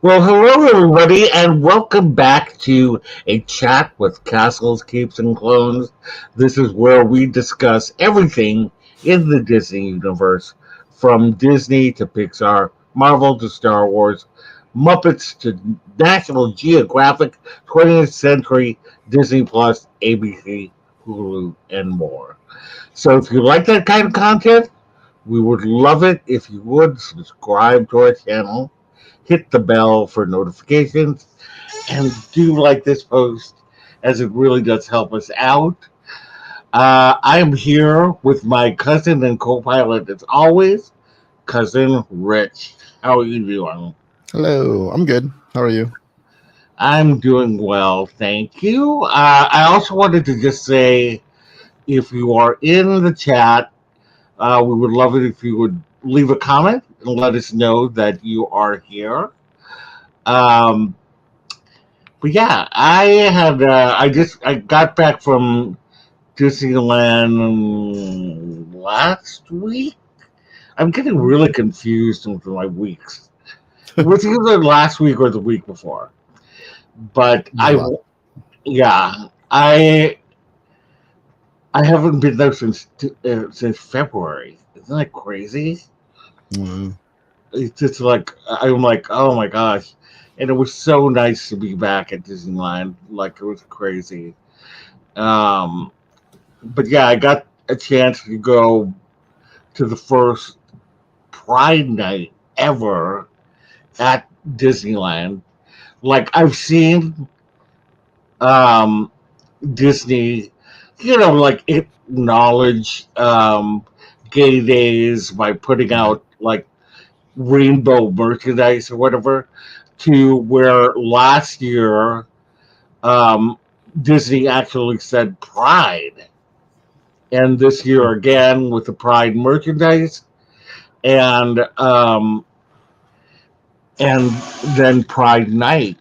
Well, hello everybody, and welcome back to a chat with castles, keeps, and clones. This is where we discuss everything in the Disney universe, from Disney to Pixar, Marvel to Star Wars, Muppets to National Geographic, 20th Century, Disney Plus, ABC, Hulu, and more. So, if you like that kind of content, we would love it if you would subscribe to our channel, hit the bell for notifications, and do like this post as it really does help us out. I am here with my cousin and co-pilot as always, cousin Rich. How are you doing? Hello, I'm good. How are you? I'm doing well, thank you. I also wanted to just say, if you are in the chat, we would love it if you would leave a comment and let us know that you are here. Um, But yeah, I got back from Disneyland last week. I'm getting really confused with my weeks. It was either last week or the week before. But There's a lot. yeah, I haven't been there since February. Isn't that crazy? Mm, It's just like I'm like, oh my gosh, and it was so nice to be back at Disneyland. Like it was crazy. Um, but yeah, I got a chance to go to the first Pride night ever at Disneyland. Like I've seen um, Disney, like acknowledge gay days by putting right. out like rainbow merchandise or whatever. To where last year um, Disney actually said Pride, and this year again with the Pride merchandise and and then Pride Night,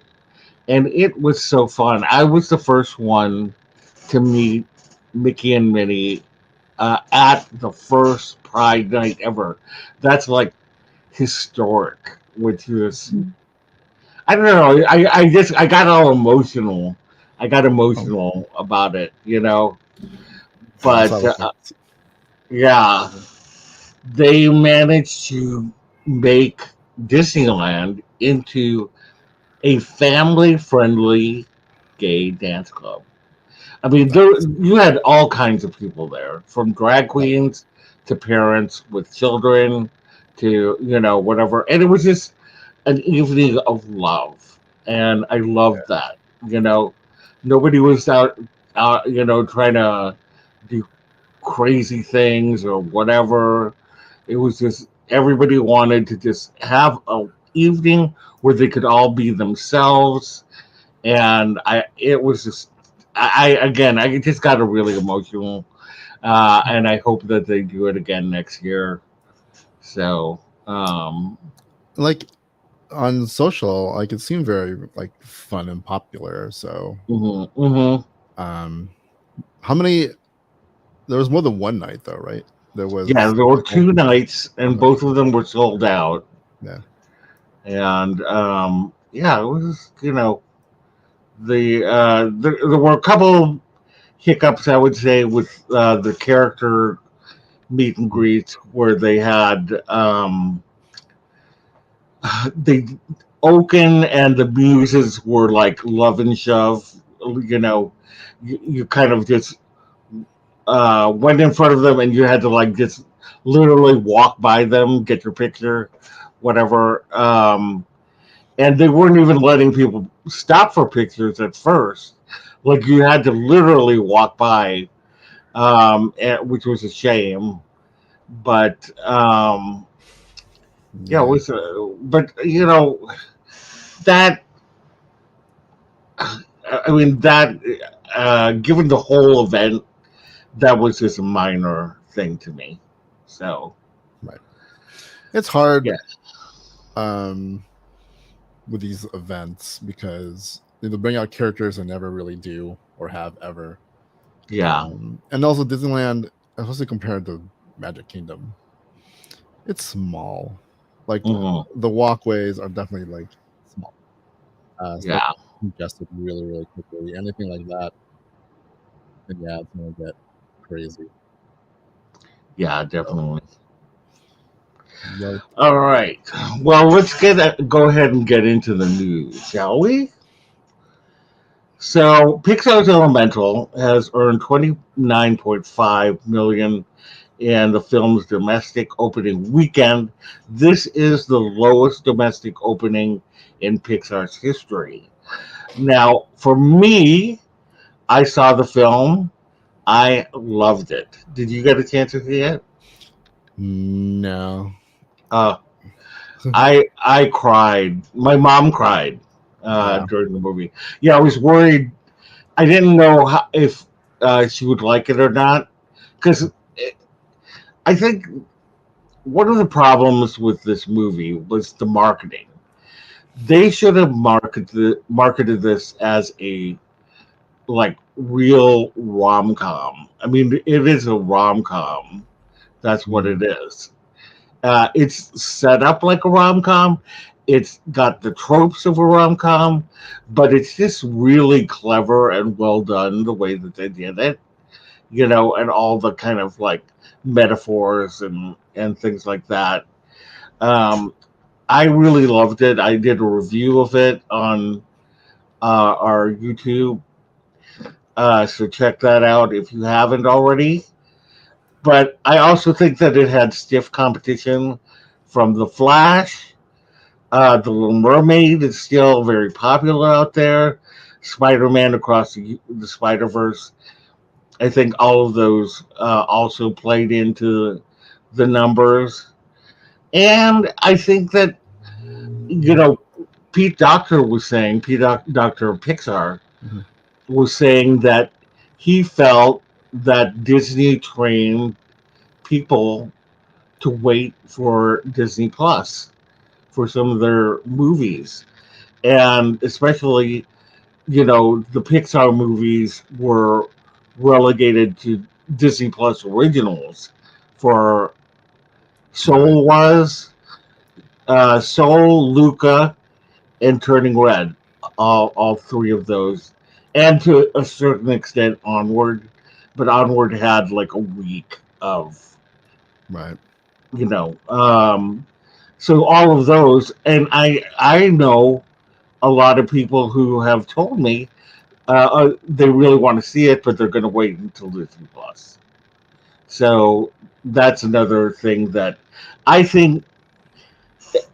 and it was so fun. I was the first one to meet Mickey and Minnie at the first Pride Night ever. That's like historic, which is I don't know. I got all emotional. I got Oh, emotional about it, that's but always nice. yeah, they managed to make Disneyland into a family friendly gay dance club. I mean, Nice. you had all kinds of people there, from drag Right. queens to parents with children to, whatever. And it was just an evening of love. And I loved that. You know, Nobody was out, trying to do crazy things or whatever. It was just everybody wanted to just have a evening where they could all be themselves, and it was just I just got a really emotional, and I hope that they do it again next year. So Like on social, like it seemed very like fun and popular. So, mhm, mhm. um, how many? There was more than one night though, right? There Yeah, was there were oh, two nights, and okay, both of them were sold out. yeah, And yeah, it was there were a couple hiccups, I would say, with the character meet and greets where they had they Oaken and the Muses were like love and shove. You kind of just went in front of them and you had to like just literally walk by them, get your picture, whatever. And they weren't even letting people stop for pictures at first. Like you had to literally walk by, which was a shame. But yeah, it yeah. was. But that I mean that given the whole event, that was just a minor thing to me. So Right. It's yeah, hard um with these events because they bring out characters they never really do or have ever. yeah, And also Disneyland, especially compared to Magic Kingdom, it's small. Like hmm the walkways are definitely like small. So Yeah, congested really, really quickly. Anything like that, and yeah, it's gonna get crazy. yeah, So, definitely. yeah. All right. Well, go ahead and get into the news, shall we? So, Pixar's Elemental has earned 29.5 million in the film's domestic opening weekend. This is the lowest domestic opening in Pixar's history. Now, for me, I saw the film. I loved it. Did you get a chance to see it? No. Uh, I cried. My mom cried Yeah. during the movie. Yeah, I was worried. I didn't know if she would like it or not because I think one of the problems with this movie was the marketing. They should have marketed this as a like real rom com. I mean, it is a rom com. That's what Mm, it is. It's set up like a rom com. It's got the tropes of a rom com, but it's just really clever and well done the way that they did it. And all the kind of like metaphors and things like that. Um, I really loved it. I did a review of it on our YouTube, so check that out if you haven't already. But I also think that it had stiff competition from The Flash. The Little Mermaid is still very popular out there. Spider-Man Across the Spider-Verse. I think all of those also played into the numbers. And I think that, you know, Pete Docter of Pixar, mhm. was saying that he felt that Disney trained people to wait for Disney Plus for some of their movies. And especially, the Pixar movies were relegated to Disney Plus originals for Right. Soul, Luca, and Turning Red. All three of those, and to a certain extent, Onward. But Onward had like a week of, Right. you know. So all of those, and I know a lot of people who have told me they really want to see it, but they're going to wait until Disney Plus. So that's another thing that I think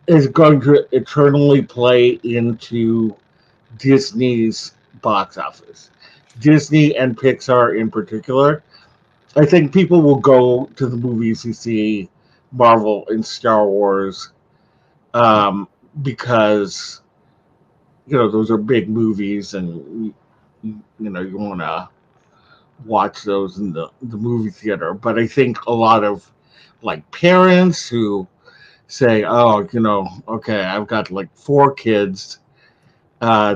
is going to eternally play into Disney's box office. Disney and Pixar in particular. I think people will go to the movies to see Marvel and Star Wars, um, because those are big movies, and you want to watch those in the movie theater. But I think a lot of like parents who say, "Oh, okay, I've got like four kids.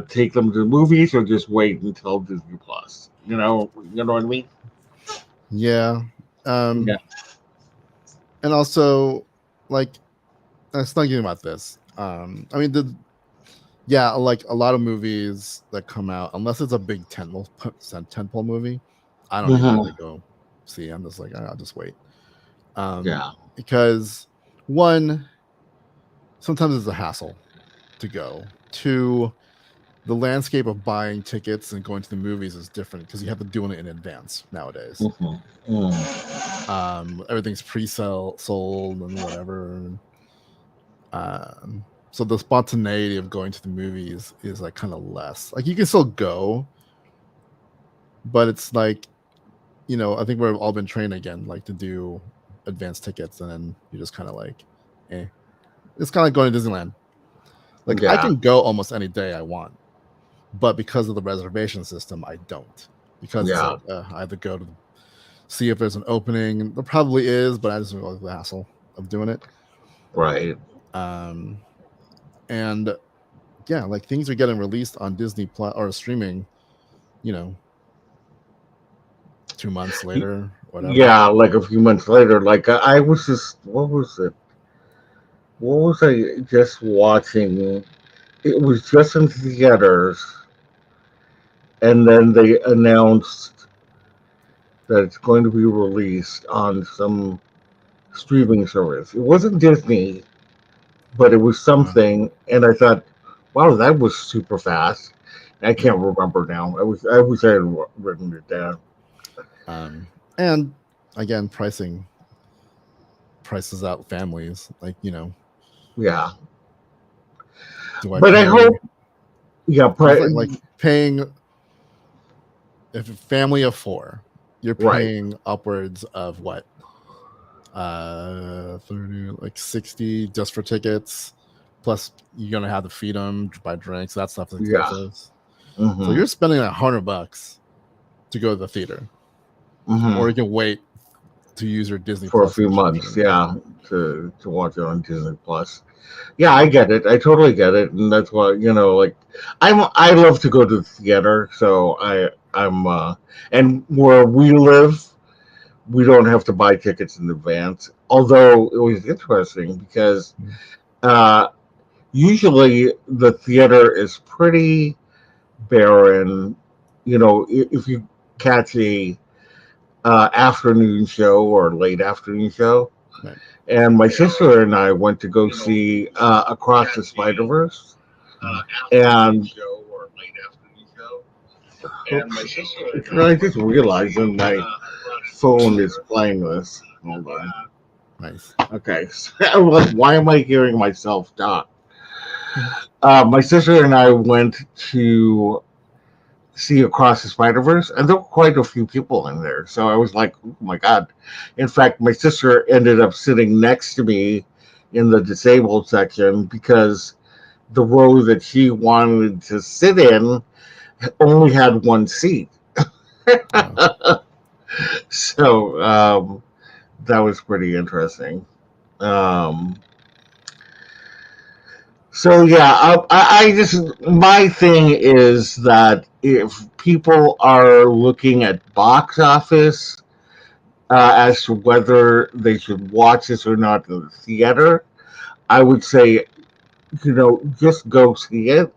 Take them to the movies, or just wait until Disney Plus." You know what I mean? Yeah. Yeah. Um, and also, like, I was thinking about this. I mean, yeah, like a lot of movies that come out, unless it's a big tentpole movie, I don't even Hmm. really go see. I'm just like, I'll just wait. Yeah. Because one, sometimes it's a hassle to go. Two, the landscape of buying tickets and going to the movies is different because you have to do it in advance nowadays. Hmm. Mm. Everything's pre-sale sold and whatever. So the spontaneity of going to the movies is like kind of less. Like you can still go, but it's like, I think we've all been trained again, like to do advanced tickets, and then you just kind of like, eh. It's kind of like going to Disneyland. Like I Yeah. can go almost any day I want, but because of the reservation system, I don't. Because it's Yeah. like I have to go to see if there's an opening. There probably is, but I just don't like the hassle of doing it. Right. Um, and yeah, like things are getting released on Disney Plus or streaming, you know, 2 months later, whatever. Yeah, like a few months later, like I was just, what was it? What was I just watching? it was just in theaters, and then they announced that it's going to be released on some streaming service. It wasn't Disney, but it was Uh, something, and I thought, wow, that was super fast. I yeah. can't remember now. I wish I had written it down. And again, prices out families. Like, Yeah, do I but I pay? hope, yeah, It's like paying if a family of four, you're right, paying upwards of what 30, like 60 just for tickets, plus you're gonna have to feed them, buy drinks, that stuff's yeah, expensive. So hmm you're spending $100 to go to the theater, hmm or you can wait to use your Disney for a Plus few months, subscription. yeah, to watch it on Disney Plus. Yeah, I get it. I totally get it, and that's why like I love to go to the theater, so I'm and where we live, we don't have to buy tickets in advance. Although it was interesting because Mm. uh, usually the theater is pretty barren. If you catch a afternoon show or late afternoon show. Right. And my sister and I went to go see Across the Spider Verse, Mm. and I just realized that my phone is playing this. Hold on. Nice. Okay, so I'm like, why am I hearing myself talk? Mhm. My sister and I went to see Across the Spider Verse, and there were quite a few people in there. So I was like, oh my god! In fact, my sister ended up sitting next to me in the disabled section because the row that she wanted to sit in only had one seat. Wow. So that was pretty interesting. Um, so yeah, I just my thing is that if people are looking at box office as to whether they should watch this or not in the theater, I would say just go see it,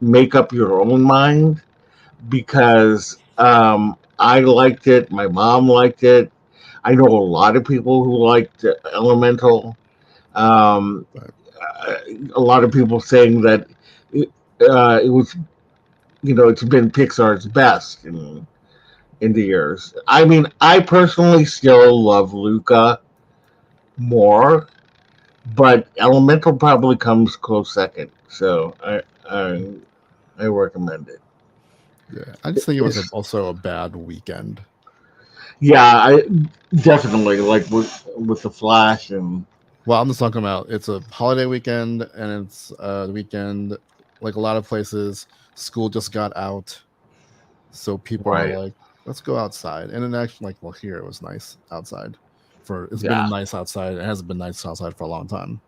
make up your own mind because I liked it. My mom liked it. I know a lot of people who liked Elemental. Um, But a lot of people saying that it, it was, it's been Pixar's best in the years. I mean, I personally still love Luca more, but Elemental probably comes close second. So I recommend it. yeah, I just think it was It's, also a bad weekend. yeah, I definitely like with the Flash and Well, I'm just talking about it's a holiday weekend, and it's a weekend like a lot of places. School just got out, so people are right. like, "Let's go outside." And then actually, like, well, here it was nice outside. It's been Yeah, nice outside. It hasn't been nice outside for a long time.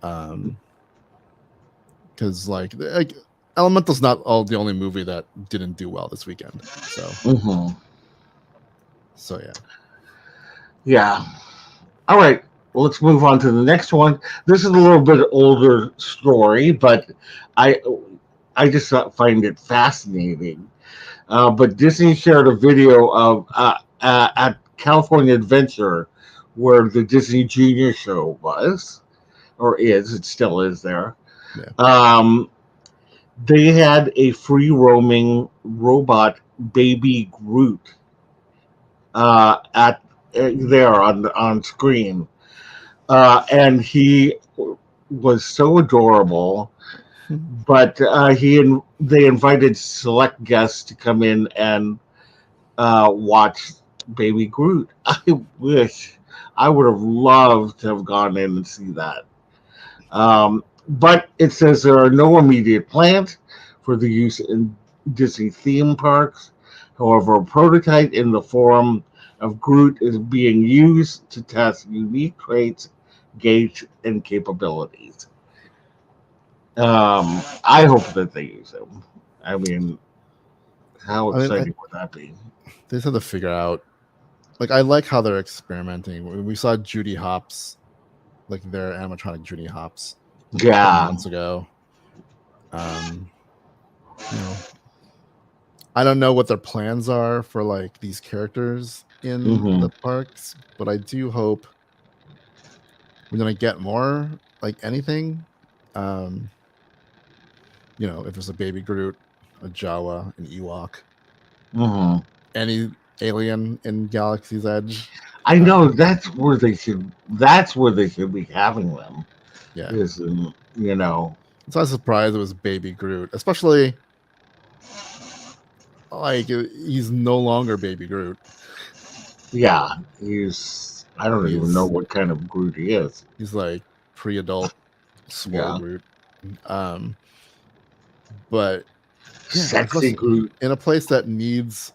Um, because like Elemental's not all the only movie that didn't do well this weekend. hmm So yeah. yeah. All right. Well, let's move on to the next one. This is a little bit older story, but I I just find it fascinating. But Disney shared a video of at California Adventure, where the Disney Junior show was or is. It still is there. Yeah. Um, they had a free roaming robot baby Groot at there on screen, and he was so adorable. But they invited select guests to come in and watch Baby Groot. I wish I would have loved to have gone in and see that. But it says there are no immediate plans for the use in Disney theme parks. However, a prototype in the form of Groot is being used to test unique traits, gauge, and capabilities. I hope that they use him. I mean, how I mean, exciting would that be? they just have to figure out. Like, I like how they're experimenting. We saw Judy Hopps, like their animatronic Judy Hopps, a couple Yeah, months ago. Um, you know, I don't know what their plans are for like these characters in Hmm. the parks, but I do hope we're gonna get more like anything. Um, if there's a baby Groot, a Jawa, an Ewok, Hmm. any alien in Galaxy's Edge. I know Um, that's where they should. That's where they should be having them. yeah. Is in, So I was surprised it was baby Groot, especially like he's no longer baby Groot. yeah. He's. I don't even know He's what kind of Groot he is. he's like pre-adult swole Yeah, Groot. Um, but yeah, sexy Groot. in a place that needs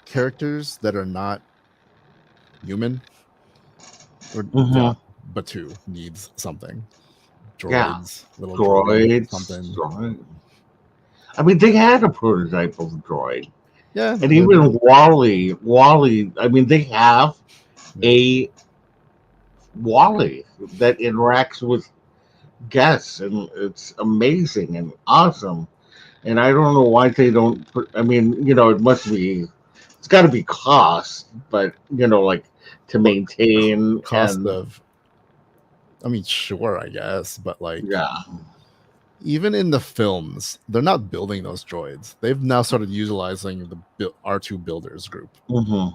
characters that are not human, or Hmm. Batu needs something. Yeah, Droids, little droid, droids. something. Droid. I mean, they had a prototype of a droid, Yeah, and they did. even Wally. Wally. I mean, they have Yeah. a Wally that interacts with guests, and it's amazing and awesome. And I don't know why they don't put. I mean, it must be. It's got to be cost, but like to But maintain cost and of, I mean, sure, I guess, but like yeah. even in the films, they're not building those droids. They've now started utilizing the R2 builders group, Hmm.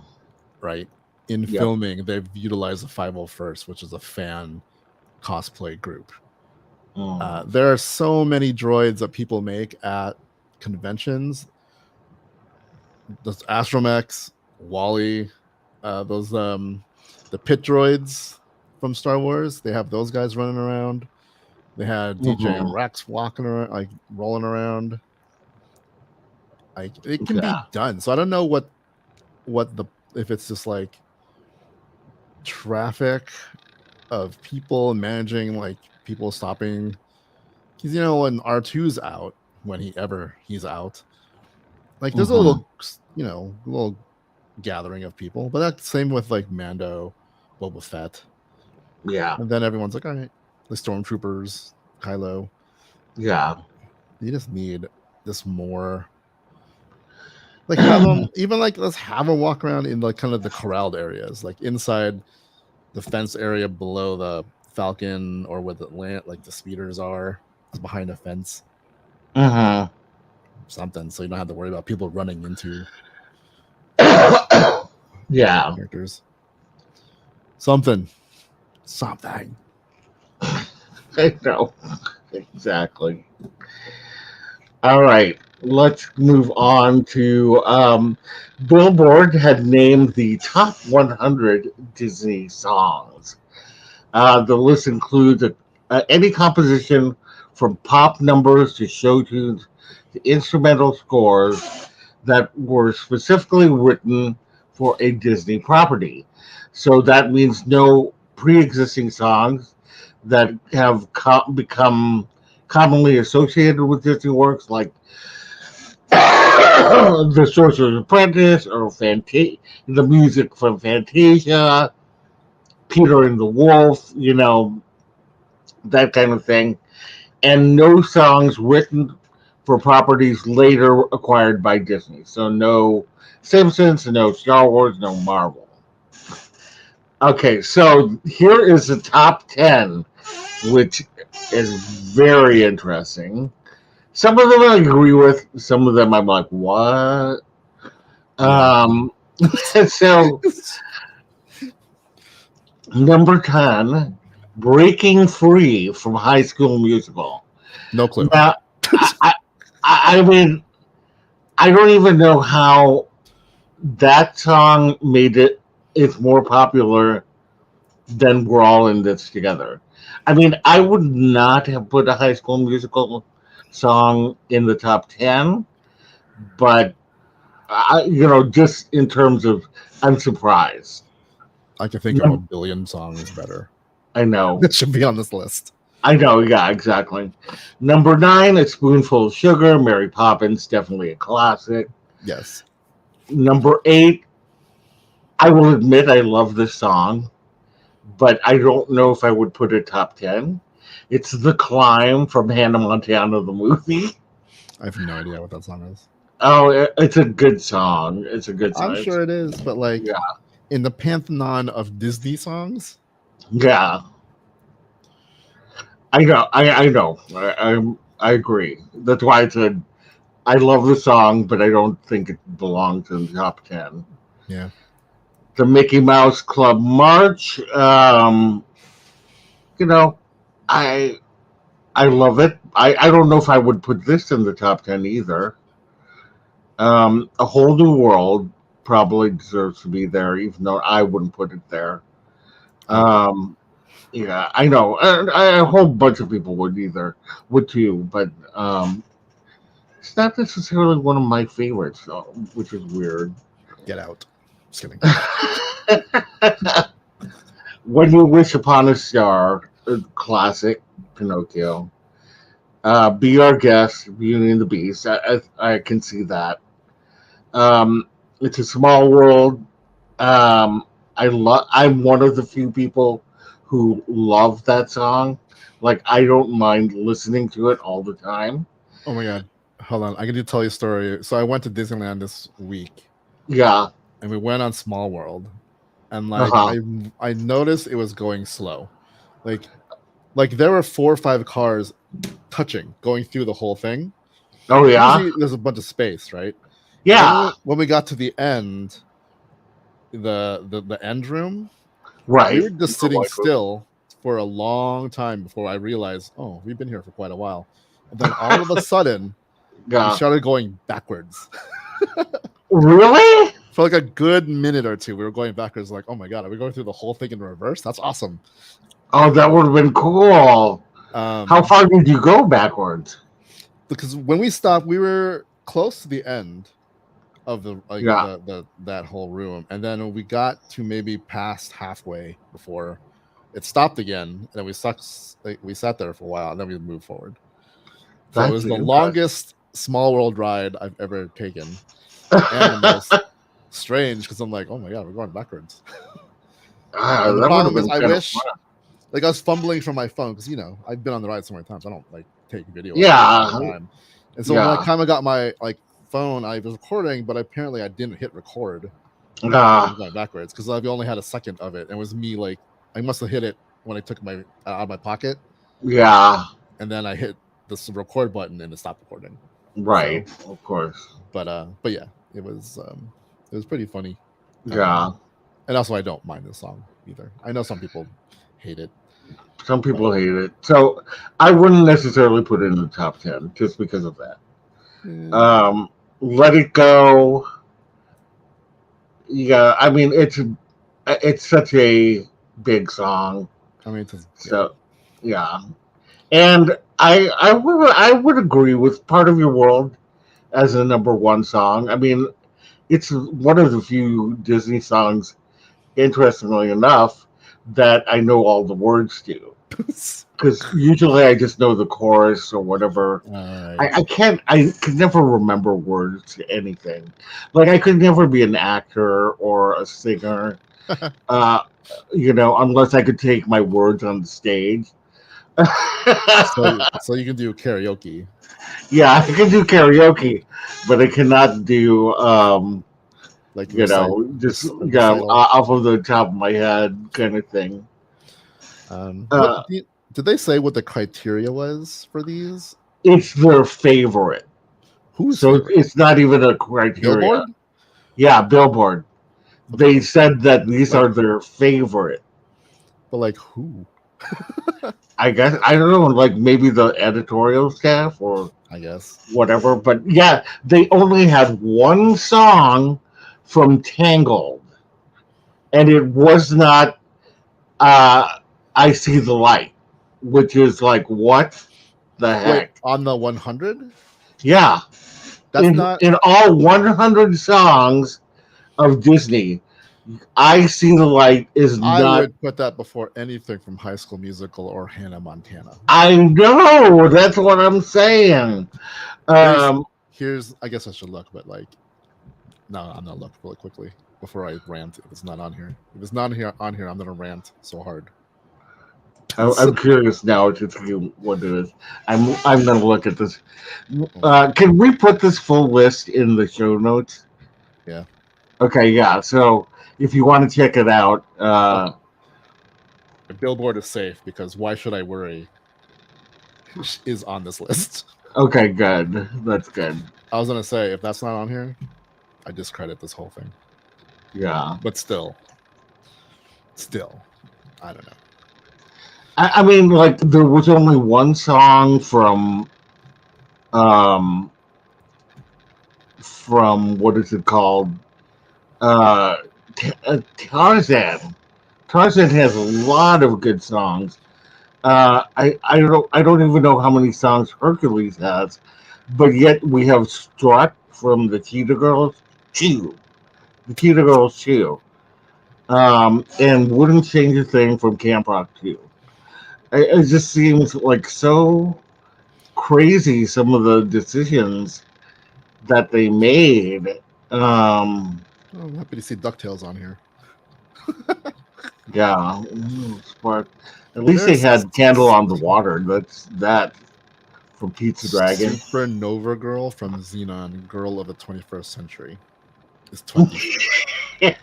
right? In Yep. filming, they've utilized the 501st, which is a fan cosplay group. Mm. There are so many droids that people make at conventions. Those Astromechs, Wally, those the pit droids from Star Wars. They have those guys running around. They had DJ Hmm. and Rex walking around, like rolling around. Like it can be Yeah. done. So I don't know what the if it's just like traffic of people managing like people stopping. Because when R2's out, when he's out, like there's a Hmm. little gathering of people. But that's same with like Mando, Boba Fett, Yeah. and then everyone's like, all right, the stormtroopers, Kylo. Yeah. You just need this more. Like have them even like let's have them walk around in like kind of the corralled areas, like inside the fence area below the Falcon or where the land like the speeders are behind a fence, Hmm. something, so you don't have to worry about people running into Yeah. characters. Something. I know. Exactly. All right. Let's move on to Billboard had named the top 100 Disney songs. The list includes any composition from pop numbers to show tunes to instrumental scores that were specifically written for a Disney property. So that means no pre existing songs that have become commonly associated with Disney works like The Sorcerer's Apprentice or the music from Fantasia, Peter and the Wolf, that kind of thing, and no songs written for properties later acquired by Disney. So no Simpsons, no Star Wars, no Marvel. Okay, so here is the top 10, which is very interesting. Some of them I agree with, some of them I'm like, what? Yeah. Um, so, number 10, Breaking Free from High School Musical. No clue. Now, I, I mean, I don't even know how that song made it's more popular than We're All in This Together. I mean, I would not have put a High School Musical song in the top 10, but just in terms of, I'm surprised. I can think of a billion songs better I know. that should be on this list. I know, yeah, exactly. Number 9, A Spoonful of Sugar, Mary Poppins, definitely a classic. Yes. Number 8, I will admit I love this song, but I don't know if I would put it top 10. It's The Climb from Hannah Montana, the movie. I have no idea what that song is. Oh, it's a good song. It's a good I'm song. sure it is, but like Yeah, in the pantheon of Disney songs, yeah. I know. I know. I agree. That's why I said I love the song, but I don't think it belongs in the top 10. yeah. The Mickey Mouse Club March. You know, I I love it. I don't know if I would put this in the top 10 either. A Whole New World probably deserves to be there, even though I wouldn't put it there. I agree. Um, yeah, I know. A whole bunch of people would too, but it's not necessarily one of my favorites, which is weird. Get out. Just kidding. When You Wish Upon a Star, a classic Pinocchio. Be Our Guest, Beauty and the Beast. I can see that. Um, it's a Small World. Um, I'm one of the few people who love that song. Like I don't mind listening to it all the time. Oh my god. Hold on. I can tell you a story. So I went to Disneyland this week Yeah. and we went on Small World. And Uh like huh. I noticed it was going slow. Like like there were 4 or 5 cars touching, going through the whole thing. Oh yeah. Usually there's a bunch of space, right? But then Yeah. when we got to the end, the end room, we Right. were just sitting still for a long time before I realized, oh, we've been here for quite a while. And then all of a sudden, we Yeah. started going backwards. Really? For like a good minute or two, we were going backwards. Like, oh my god, are we going through the whole thing in reverse? That's awesome. Oh, that would have been cool. How Um, far did you go backwards? because when we stopped, we were close to the end of the like Yeah. the that whole room, and then we got to maybe past halfway before it stopped again, and then we sat there for a while, and then we moved forward. So it That's was the interesting. longest Small World ride I've ever taken, and the most strange because I'm like, oh my god, we're going backwards. And the That would have problem is, been I kind of wish fun. like I was fumbling for my phone because I've been on the ride so many times. I don't like take video of it all Yeah. the time. And so when I Yeah. kind of got my like phone, I was recording, but apparently I didn't hit record when I Uh, was going backwards because I've only had a second of it. And it was me like I must have hit it when I took my out of my pocket, yeah. and then I hit the record button and it stopped recording. So, Right. Of course. but yeah, it was pretty funny. Yeah. And also I don't mind this song either. I know some people hate it, Some but people hate it. So I wouldn't necessarily put it in the top 10 just because of that. eh, Um, Let It Go. Yeah. I mean, it's such a big song. I mean, it's yeah. So, yeah. And I would agree with Part of Your World as a number one song. I mean, it's one of the few Disney songs, interestingly enough, that I know all the words to. Because usually I just know the chorus or whatever. Right. I could never remember words to anything. Like I could never be an actor or a singer, uh, unless I could take my words on the stage. So you can do karaoke. Yeah, I can do karaoke, but I cannot do Like recite just a recital. off of the top of my head kind of thing. What Uh, did they say? What the criteria was for these? it's their favorite, Whose so favorite? it's not even a criteria. Billboard. Yeah, Billboard. Okay, They said that these like are their favorite. but like who? I guess I don't know, like maybe the editorial staff or I guess. whatever. But yeah, they only had one song from Tangled, and it was not "I See the Light," which is like what the Wait, heck? on the 100? Yeah, That's not. in all 100 songs of Disney, "I See the Light" is I not. would put that before anything from High School Musical or Hannah Montana. I know that's what I'm saying. Here's Um, here's. I guess I should look, but like, no, I'm not look really quickly before I rant. If it's not on here, if it's not here on here, I'm gonna rant so hard. I'm curious now to see what it is. I'm gonna look at this. Oh my god. Can we put this full list in the show notes? Yeah. Okay, yeah. So if you want to check it out, Okay. The Billboard is safe because Why Should I Worry is on this list. okay, good. That's good. I was gonna say if that's not on here, I discredit this whole thing. Yeah. But still, I don't know. I mean, like there was only one song um from what is it called? Uh, Tarzan. Tarzan has a lot of good songs. I don't even know how many songs Hercules has, but yet we have Strut from the Cheetah Girls, two, the Cheetah Girls two, and Wouldn't Change a Thing from Camp Rock two. It just seems like so crazy some of the decisions that they made. Um, Oh, I'm happy to see Ducktales on here. yeah, but at least they There's had Candle on the Water. That's that from Pizza Dragon. Supernova Girl from Xenon, Girl of the 21st Century. Is 23.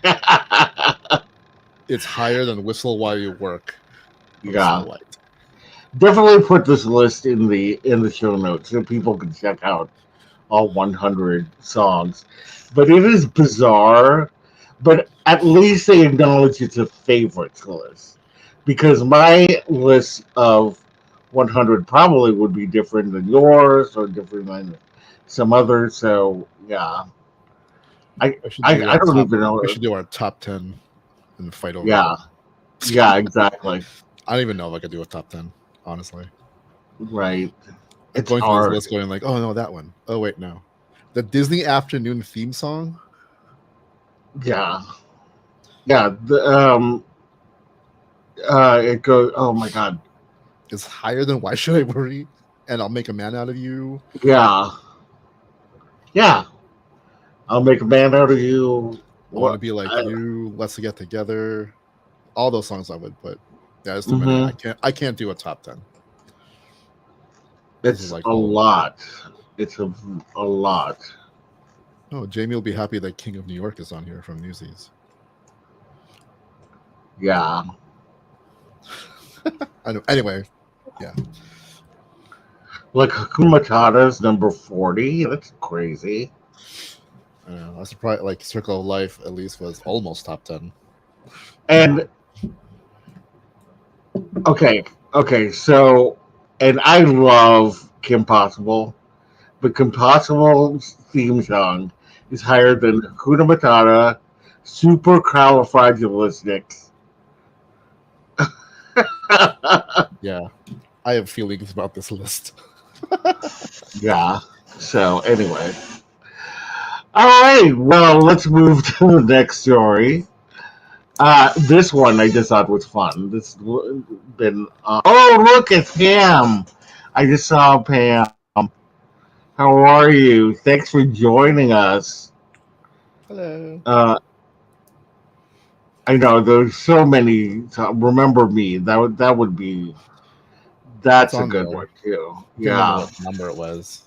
It's higher than Whistle While You Work from Snow Yeah, White. definitely put this list in the show notes so people can check out all 100 songs. But it is bizarre. But at least they acknowledge it's a favorites list, because my list of 100 probably would be different than yours or different than some others. So yeah, I We should do I our don't top. even We know. should do our top 10 and fight over Yeah, them. yeah, exactly. I don't even know if I could do a top 10. Honestly, Right. I'm It's going through this hard. list, going like, oh no, that one. Oh wait, no. The Disney Afternoon theme song Yeah, yeah. It goes. Oh my god. is higher than Why Should I Worry? And I'll make a man out of you. Yeah, yeah. I'll make a man out of you. I want to What? be like you. Let's get together. All those songs I would, but yeah, there's too many. Mm-hmm. I can't do a top 10. This is It's like a all of them. lot. It's a lot. Oh, Jamie will be happy that King of New York is on here from Newsies. Yeah. I know. Anyway, yeah. Like Hakuna Matata's number 40. That's crazy. I know. I was surprised. Like Circle of Life, at least was almost top 10. And okay, okay. So, and I love Kim Possible, but Kim Possible's theme song is higher than Hakuna Matata, Super Califragilistic. Yeah, I have feelings about this list. Yeah. So anyway, all right. Well, let's move to the next story. This one I just thought was fun. This been. Oh, look, it's Pam. I just saw Pam. How are you? Thanks for joining us. Hello. Uh, I know there's so many. Remember me. That would be. It's That's a on good there. one too. I can't remember Yeah, what number it was.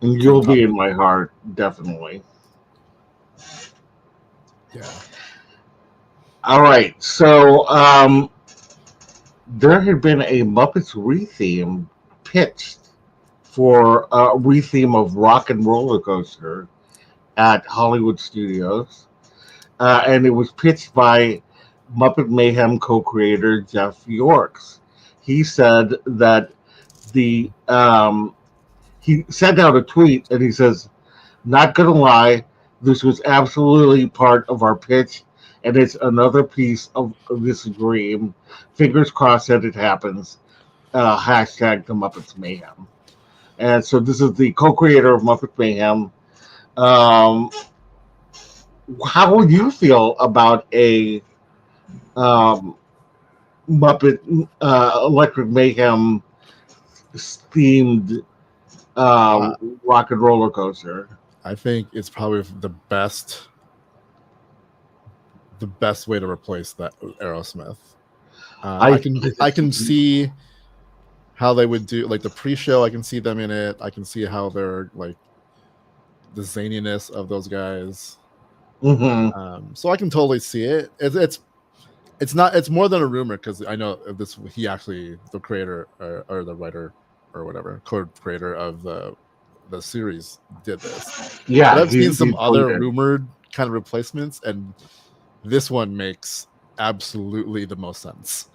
and It's in the you'll top be in 50. my heart definitely. Yeah. All right. So there had been a Muppets retheme pitched for a retheme of Rock and Roller Coaster at Hollywood Studios, and it was pitched by Muppet Mayhem co-creator Jeff Yorks. He said that the he sent out a tweet and he says, "Not gonna lie, this was absolutely part of our pitch, and it's another piece of this dream. Fingers crossed that it happens." Hashtag the Muppets Mayhem. And so this is the co-creator of Muppet Mayhem. Um, how would you feel about a um, Muppet Electric Mayhem themed Uh, rock and roller coaster? I think it's probably the best way to replace that Aerosmith. I I can see how they would do like the pre-show. I can see them in it. I can see how they're like the zaniness of those guys. mhm. So I can totally see it. It's not. It's more than a rumor because I know this. He actually the creator or the writer or whatever co-creator of the series did this. But Yeah, I've seen he some other tweeted. rumored kind of replacements, and this one makes absolutely the most sense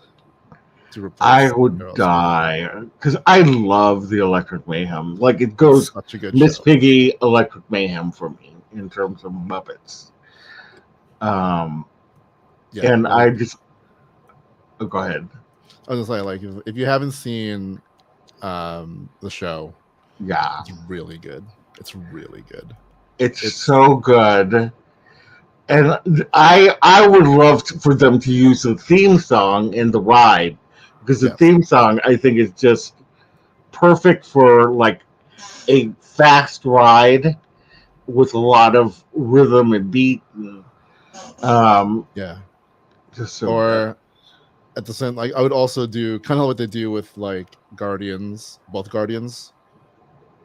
to I replace would Aerosmith. die because I love the Electric Mayhem. Like it It's goes such a good Miss show. Piggy, Electric Mayhem for me in terms of Muppets. Um, Yeah, and like I just go ahead. I was just saying, like if you haven't seen the show, Yeah, it's really good. It's really good. it's It's so good, and I would love for them to use the theme song in the ride because the yes, theme song I think is just perfect for like a fast ride with a lot of rhythm and beat and um, yeah. just so good. Or at the same, like I would also do kind of what they do with like Guardians, both Guardians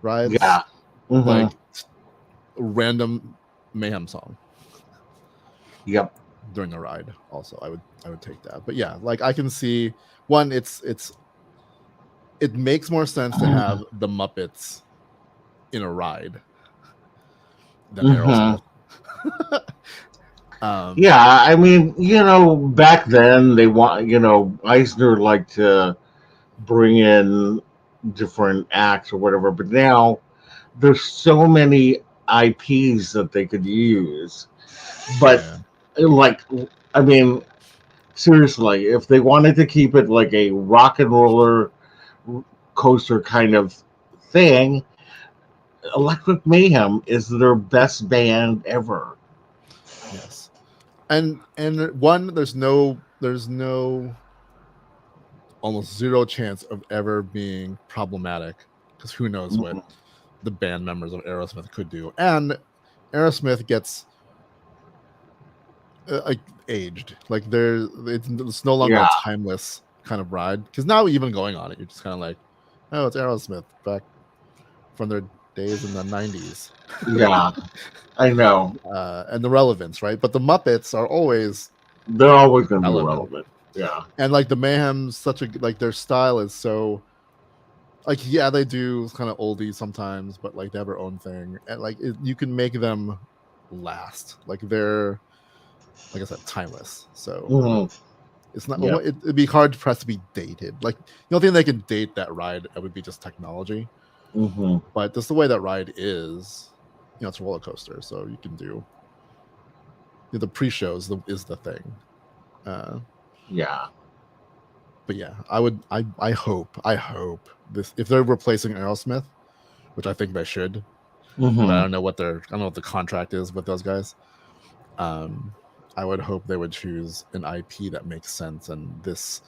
rides, Yeah. Hmm. like random mayhem song Yep. during the ride. Also, I would take that. But yeah, like I can see one. It makes more sense to have the Muppets in a ride than Hmm. Aerosmith. um, Yeah, I mean, back then they want, Eisner liked to bring in different acts or whatever, but now there's so many IPs that they could use. But yeah, like, I mean, seriously, if they wanted to keep it like a rock and roller coaster kind of thing, Electric Mayhem is their best band ever. yes, and one there's no almost zero chance of ever being problematic because who knows what Mhm. the band members of Aerosmith could do. And Aerosmith gets like aged. Like it's no longer a Yeah, timeless kind of ride because now even going on it, you're just kind of like, oh, it's Aerosmith back from their days in the '90s, yeah, I know. and the relevance, right? But the Muppets are always They're always going to be relevant, relevant. Yeah. and like the Mayhem's such a like their style is so like yeah they do kind of oldies sometimes, but like they have their own thing, and like you can make them last. Like they're like I said, timeless. So Hmm. it's not. Yeah. It'd be hard for us to be dated. Like the only thing they can date that ride it would be just technology. Hmm. But just the way that ride is, it's a roller coaster. So you can do the pre-shows is the thing. Uh, Yeah. but yeah, I would. I hope this if they're replacing Aerosmith, which I think they should. But I Hmm. don't know I don't know what the contract is with those guys. Um, I would hope they would choose an IP that makes sense, and this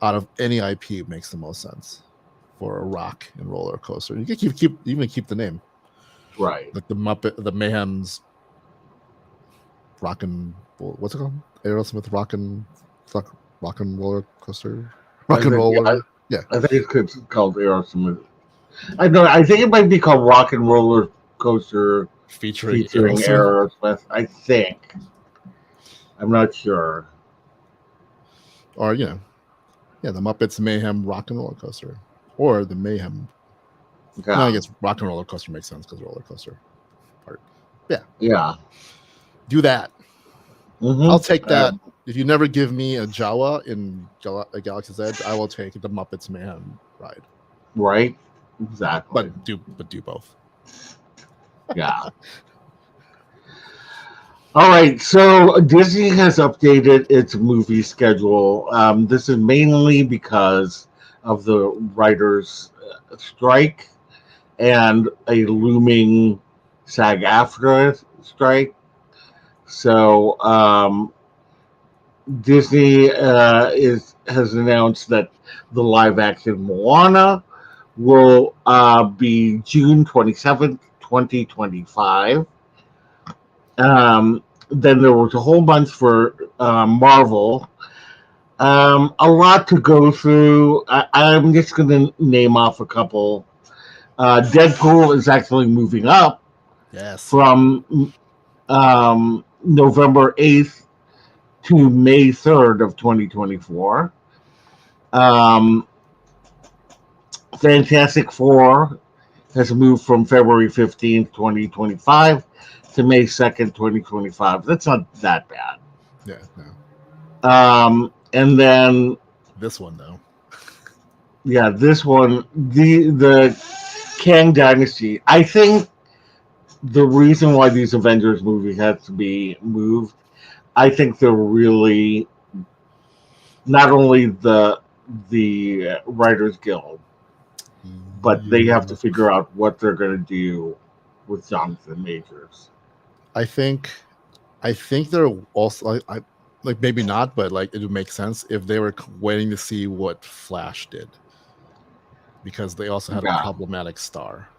out of any IP makes the most sense for a rock and roller coaster. You can keep the name Right. like the Mayhem's rock and what's it called? Aerosmith rock and roller coaster, I rock and think. roll, Yeah. whatever. Yeah, I think it's called Aerosmith. I know. I think it might be called Rock and Roller Coaster featuring featuring Aerosmith, Aerosmith. I think. I'm not sure. or yeah, the Muppets Mayhem rock and roller coaster, or the Mayhem. No, I Yeah. guess rock and roller coaster makes sense because roller coaster part. Yeah, Yeah. do that. Hmm. I'll take that. If you never give me a Jawa in Galaxy's Edge, I will take the Muppets Mayhem ride. Right. Exactly. But do both. Yeah. All right, so Disney has updated its movie schedule. This is mainly because of the writers' strike and a looming SAG-AFTRA strike. So Disney is has announced that the live-action Moana will be June 27th, 2025. Then there was a whole bunch for Marvel. A lot to go through. I'm just going to name off a couple. Deadpool is actually moving up Yes. from November 8th to May 3rd of 2024. Um, Fantastic Four has moved from February 15th, 2025 to May 2nd, 2025. That's not that bad. Yeah. No. And then, This one though. yeah, this one, the Kang Dynasty. I think the reason why these Avengers movies had to be moved, I think they're really not only the Writers Guild, but they have to Yeah. figure out what they're going to do with Jonathan Majors. I think. I think they're also like maybe not, but like it would make sense if they were waiting to see what Flash did, because they also had a Yeah, problematic star.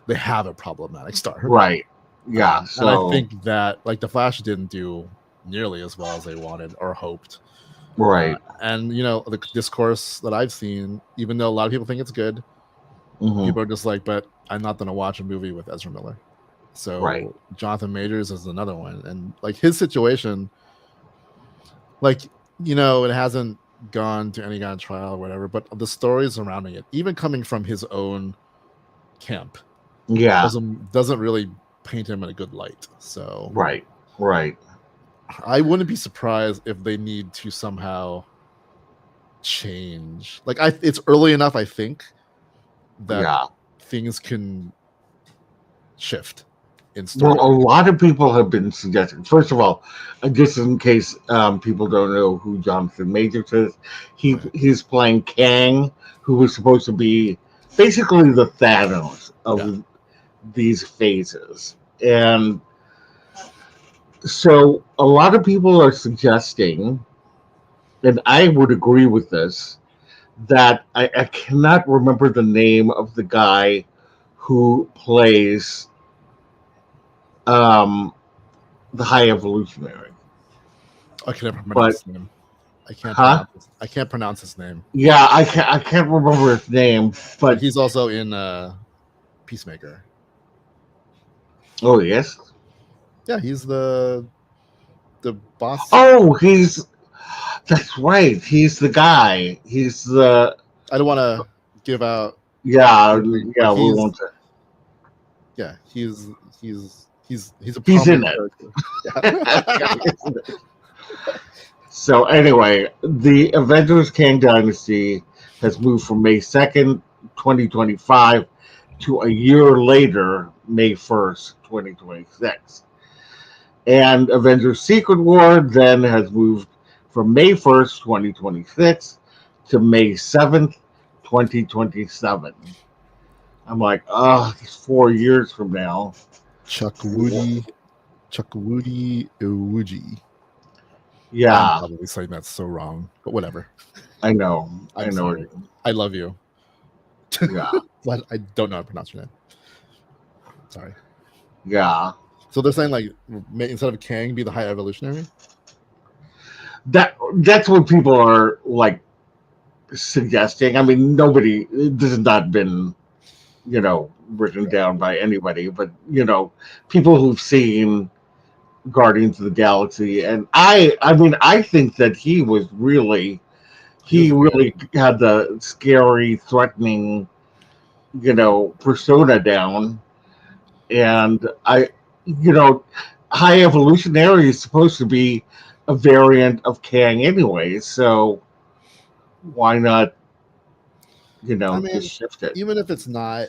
They have a problematic star. right. Yeah, And I so think that like the Flash didn't do nearly as well as they wanted or hoped. right. And the discourse that I've seen, even though a lot of people think it's good, Hmm. people are just like, but I'm not going to watch a movie with Ezra Miller. Right. So Jonathan Majors is another one, and like his situation, like it hasn't gone to any kind of trial or whatever, but the stories surrounding it, even coming from his own camp, Yeah. doesn't really paint him in a good light. So Right. Right. I wouldn't be surprised if they need to somehow change. Like it's early enough, I think, that Yeah. things can shift in Well, story. a lot of people have been suggesting. First of all, just in case people don't know who Jonathan Majors is, Yeah. he's playing Kang, who was supposed to be basically the Thanos Yeah. of these phases. And so a lot of people are suggesting, and I would agree with this, that I cannot remember the name of the guy who plays um, the High Evolutionary. I can never But pronounce his name. huh? I can't pronounce his name. Yeah, I can't remember his name, But but he's also in Peacemaker. oh yes. Yeah, he's the boss. Oh, that's right. He's the guy. He's the I don't want to give out yeah, every, but yeah, we won't say. yeah, he's a He's in prominent it. character. Yeah. So anyway, the Avengers Kang Dynasty has moved from May 2nd, 2025 to a year later, May 1st, 2026. And Avengers Secret War then has moved from May 1st, 2026 to May 7th, 2027. I'm like, oh, it's 4 years from now. Chuck Woody Iwuji. I'm Yeah, probably saying that so wrong, but whatever. I know. I I'm know. sorry. I love you, Yeah, but I don't know how to pronounce your name. Sorry. yeah. So they're saying like instead of Kang, be the High Evolutionary. That's what people are like suggesting. I mean, nobody. This has not been, written down by anybody, but people who've seen Guardians of the Galaxy, and I mean, I think that He was he good. really had the scary, threatening, persona down, and you know, High Evolutionary is supposed to be a variant of Kang anyway, so why not, I just mean, shift it? even if it's not,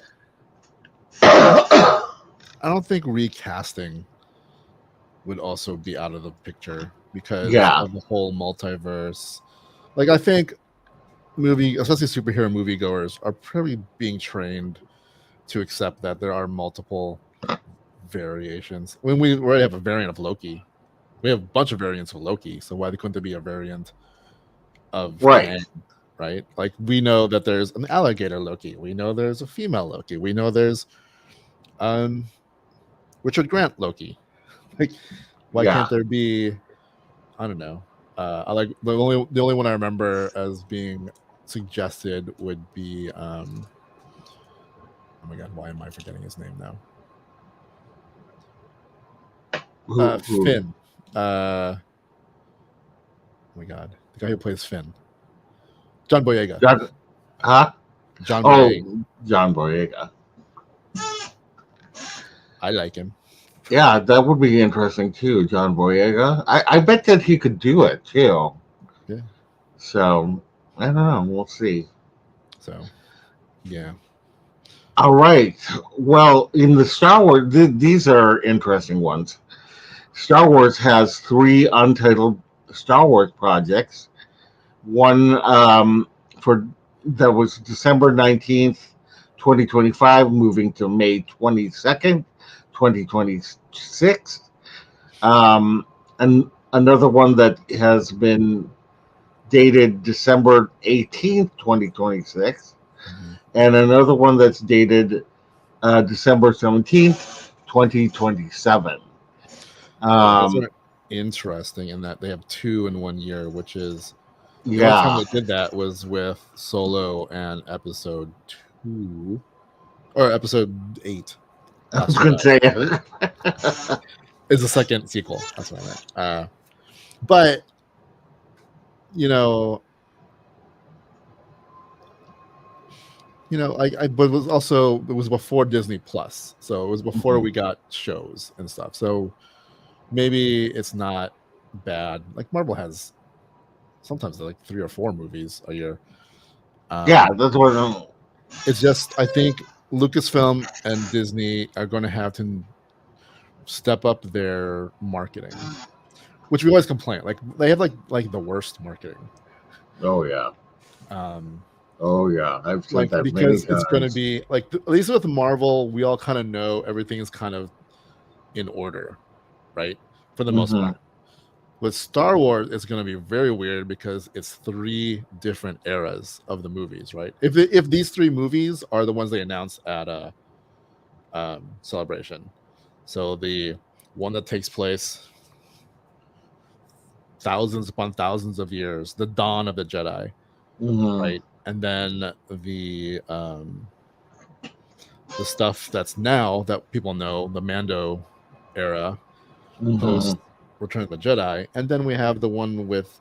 I don't think recasting would also be out of the picture because Yeah, of the whole multiverse. Like I think especially superhero moviegoers, are probably being trained to accept that there are multiple variations. When we already have a variant of Loki, we have a bunch of variants of Loki. So why couldn't there be a variant of right. Kang? Right? Like we know that there's an alligator Loki. We know there's a female Loki. We know there's um Richard Grant Loki. Like, why Yeah, can't there be? I don't know. I like the only one I remember as being suggested would be oh my god, why am I forgetting his name now? Who? Finn. Oh my god, the guy who plays Finn, John Boyega. John, huh? John Boyega. Oh, John Boyega. I like him. Yeah, that would be interesting too, John Boyega. I bet that he could do it too. Yeah. So I don't know. We'll see. So, yeah. All right. Well, in the Star Wars, these are interesting ones. Star Wars has three untitled Star Wars projects. One for that was December 19th, 2025, moving to May 22nd, 2026. And another one that has been dated December 18th, 2026, Mm-hmm. and another one that's dated December 17th, 2027. Yeah, those Um, are interesting in that they have two in 1 year, which is the only time yeah, they did that was with Solo and Episode 2 or Episode 8. I Last was going to Jedi say. is the second sequel. That's what I meant. But you know, but it was before Disney Plus, so it was before we got shows and stuff. So maybe it's not bad. Like Marvel has sometimes like 3 or 4 movies a year. Yeah, that's what. It's just I think Lucasfilm and Disney are going to have to step up their marketing, which we always complain. Like they have like the worst marketing. Oh yeah. Um, Oh yeah. I've said like that many because it's going to times. be like at least with Marvel, we all kind of know everything is kind of in order, right? For the most Mm-hmm. part. With Star Wars, it's going to be very weird because it's 3 different eras of the movies, right? If these 3 movies are the ones they announced at a Celebration, so the one that takes place thousands upon thousands of years, the dawn of the Jedi, Mm-hmm. right? And then the stuff that's now that people know, the Mando era, Mm-hmm. post Return of the Jedi, and then we have the one with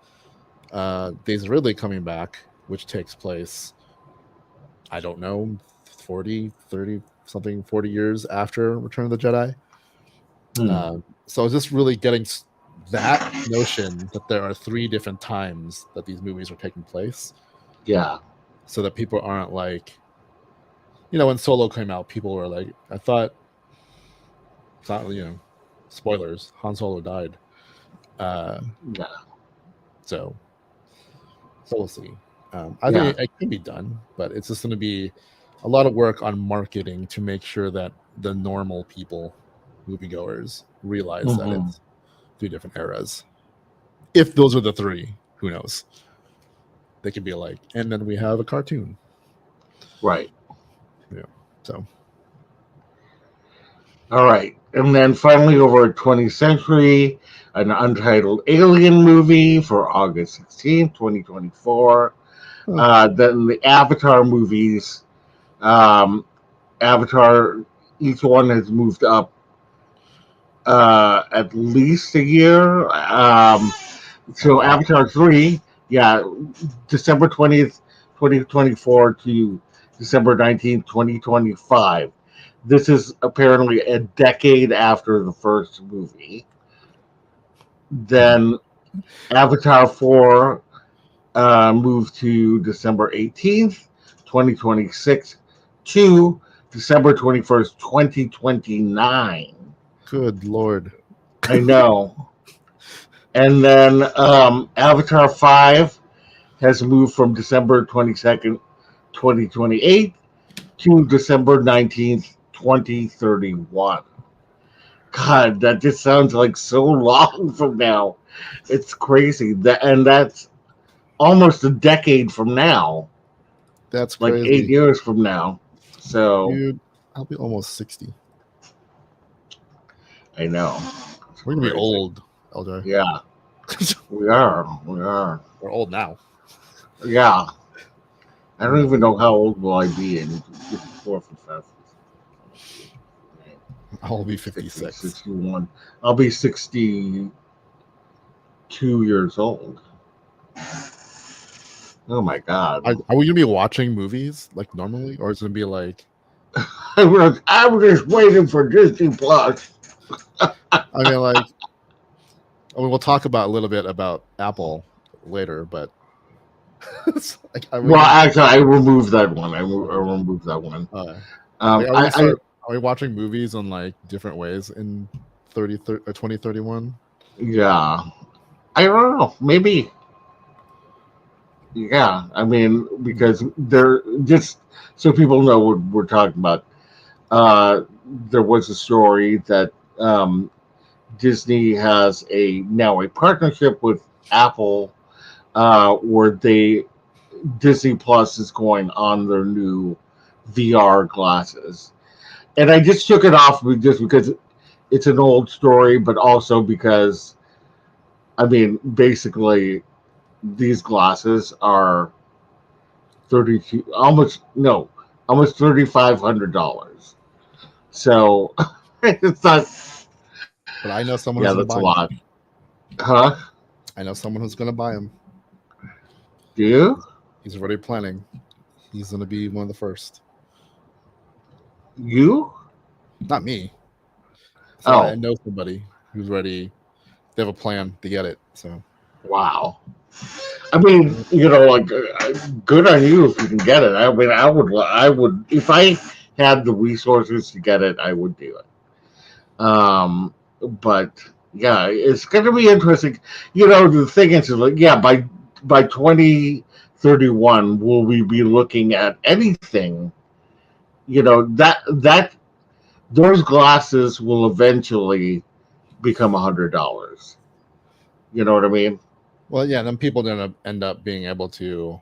Daisy Ridley coming back, which takes place, I don't know, 40, 30 something, 40 years after Return of the Jedi. So it's just really getting that notion that there are 3 different times that these movies are taking place, Yeah. so that people aren't like, when Solo came out, people were like, I thought, it's not, spoilers, Han Solo died. Yeah. So we'll see. I Yeah. think it can be done, but it's just going to be a lot of work on marketing to make sure that the normal people, moviegoers, realize that Mm-hmm. it's 2 different eras. If those are the 3, who knows? They could be like, and then we have a cartoon. Right. Yeah. So. All right. And then finally, over at 20th Century, an untitled Alien movie for August 16th, 2024. Then the Avatar movies. Avatar, each one has moved up at least a year. So Wow. Avatar 3, yeah, December 20th, 2024 to December 19th, 2025. This is apparently a decade after the first movie. Then Avatar 4 moved to December 18th, 2026 to December 21st, 2029. Good Lord. I know. And then Avatar 5 has moved from December 22nd, 2028 to December 19th, 2031. God, that just sounds like so long from now. It's crazy. And that's almost a decade from now, That's like 8 crazy. years from now. So, Dude, I'll be almost 60. I know. It's We're going to be crazy. old, LJ. Yeah. We are. We are. We're old now. Yeah. I don't even know how old will I be in 54 for fast. I'll be 60, 56. 61. I'll be 62 years old. Oh my God. Are we gonna be watching movies like normally, or is it gonna be like? I'm just waiting for Disney Plus. I mean, like, I mean, we'll talk about a little bit about Apple later, but it's like, are we Well, gonna? actually, I removed that one. I removed that one. Like, are we gonna I start? Are we watching movies on like different ways in 2031? yeah. I don't know. Maybe. Yeah. I mean, because they're just so people know what we're talking about. Uh, there was a story that Disney has now a partnership with Apple, where Disney Plus is going on their new VR glasses, and I just took it off just because it's an old story, but also because I mean, basically, these glasses are 32, almost no, almost $3,500. So it's not. But I know Yeah, someone who's that's gonna a buy them. lot, huh? I know someone who's gonna buy them. Do you? He's already planning. He's gonna be one of the first. You? Not me. So I Oh, know somebody who's ready. They have a plan to get it. So wow. I mean, like, good on you if you can get it. I mean, if I had the resources to get it, I would do it. But yeah, it's going to be interesting. The thing is, like, yeah, by 2031, will we be looking at anything? That those glasses will eventually become $100. You know what I mean? well, yeah. Then people are gonna end up being able to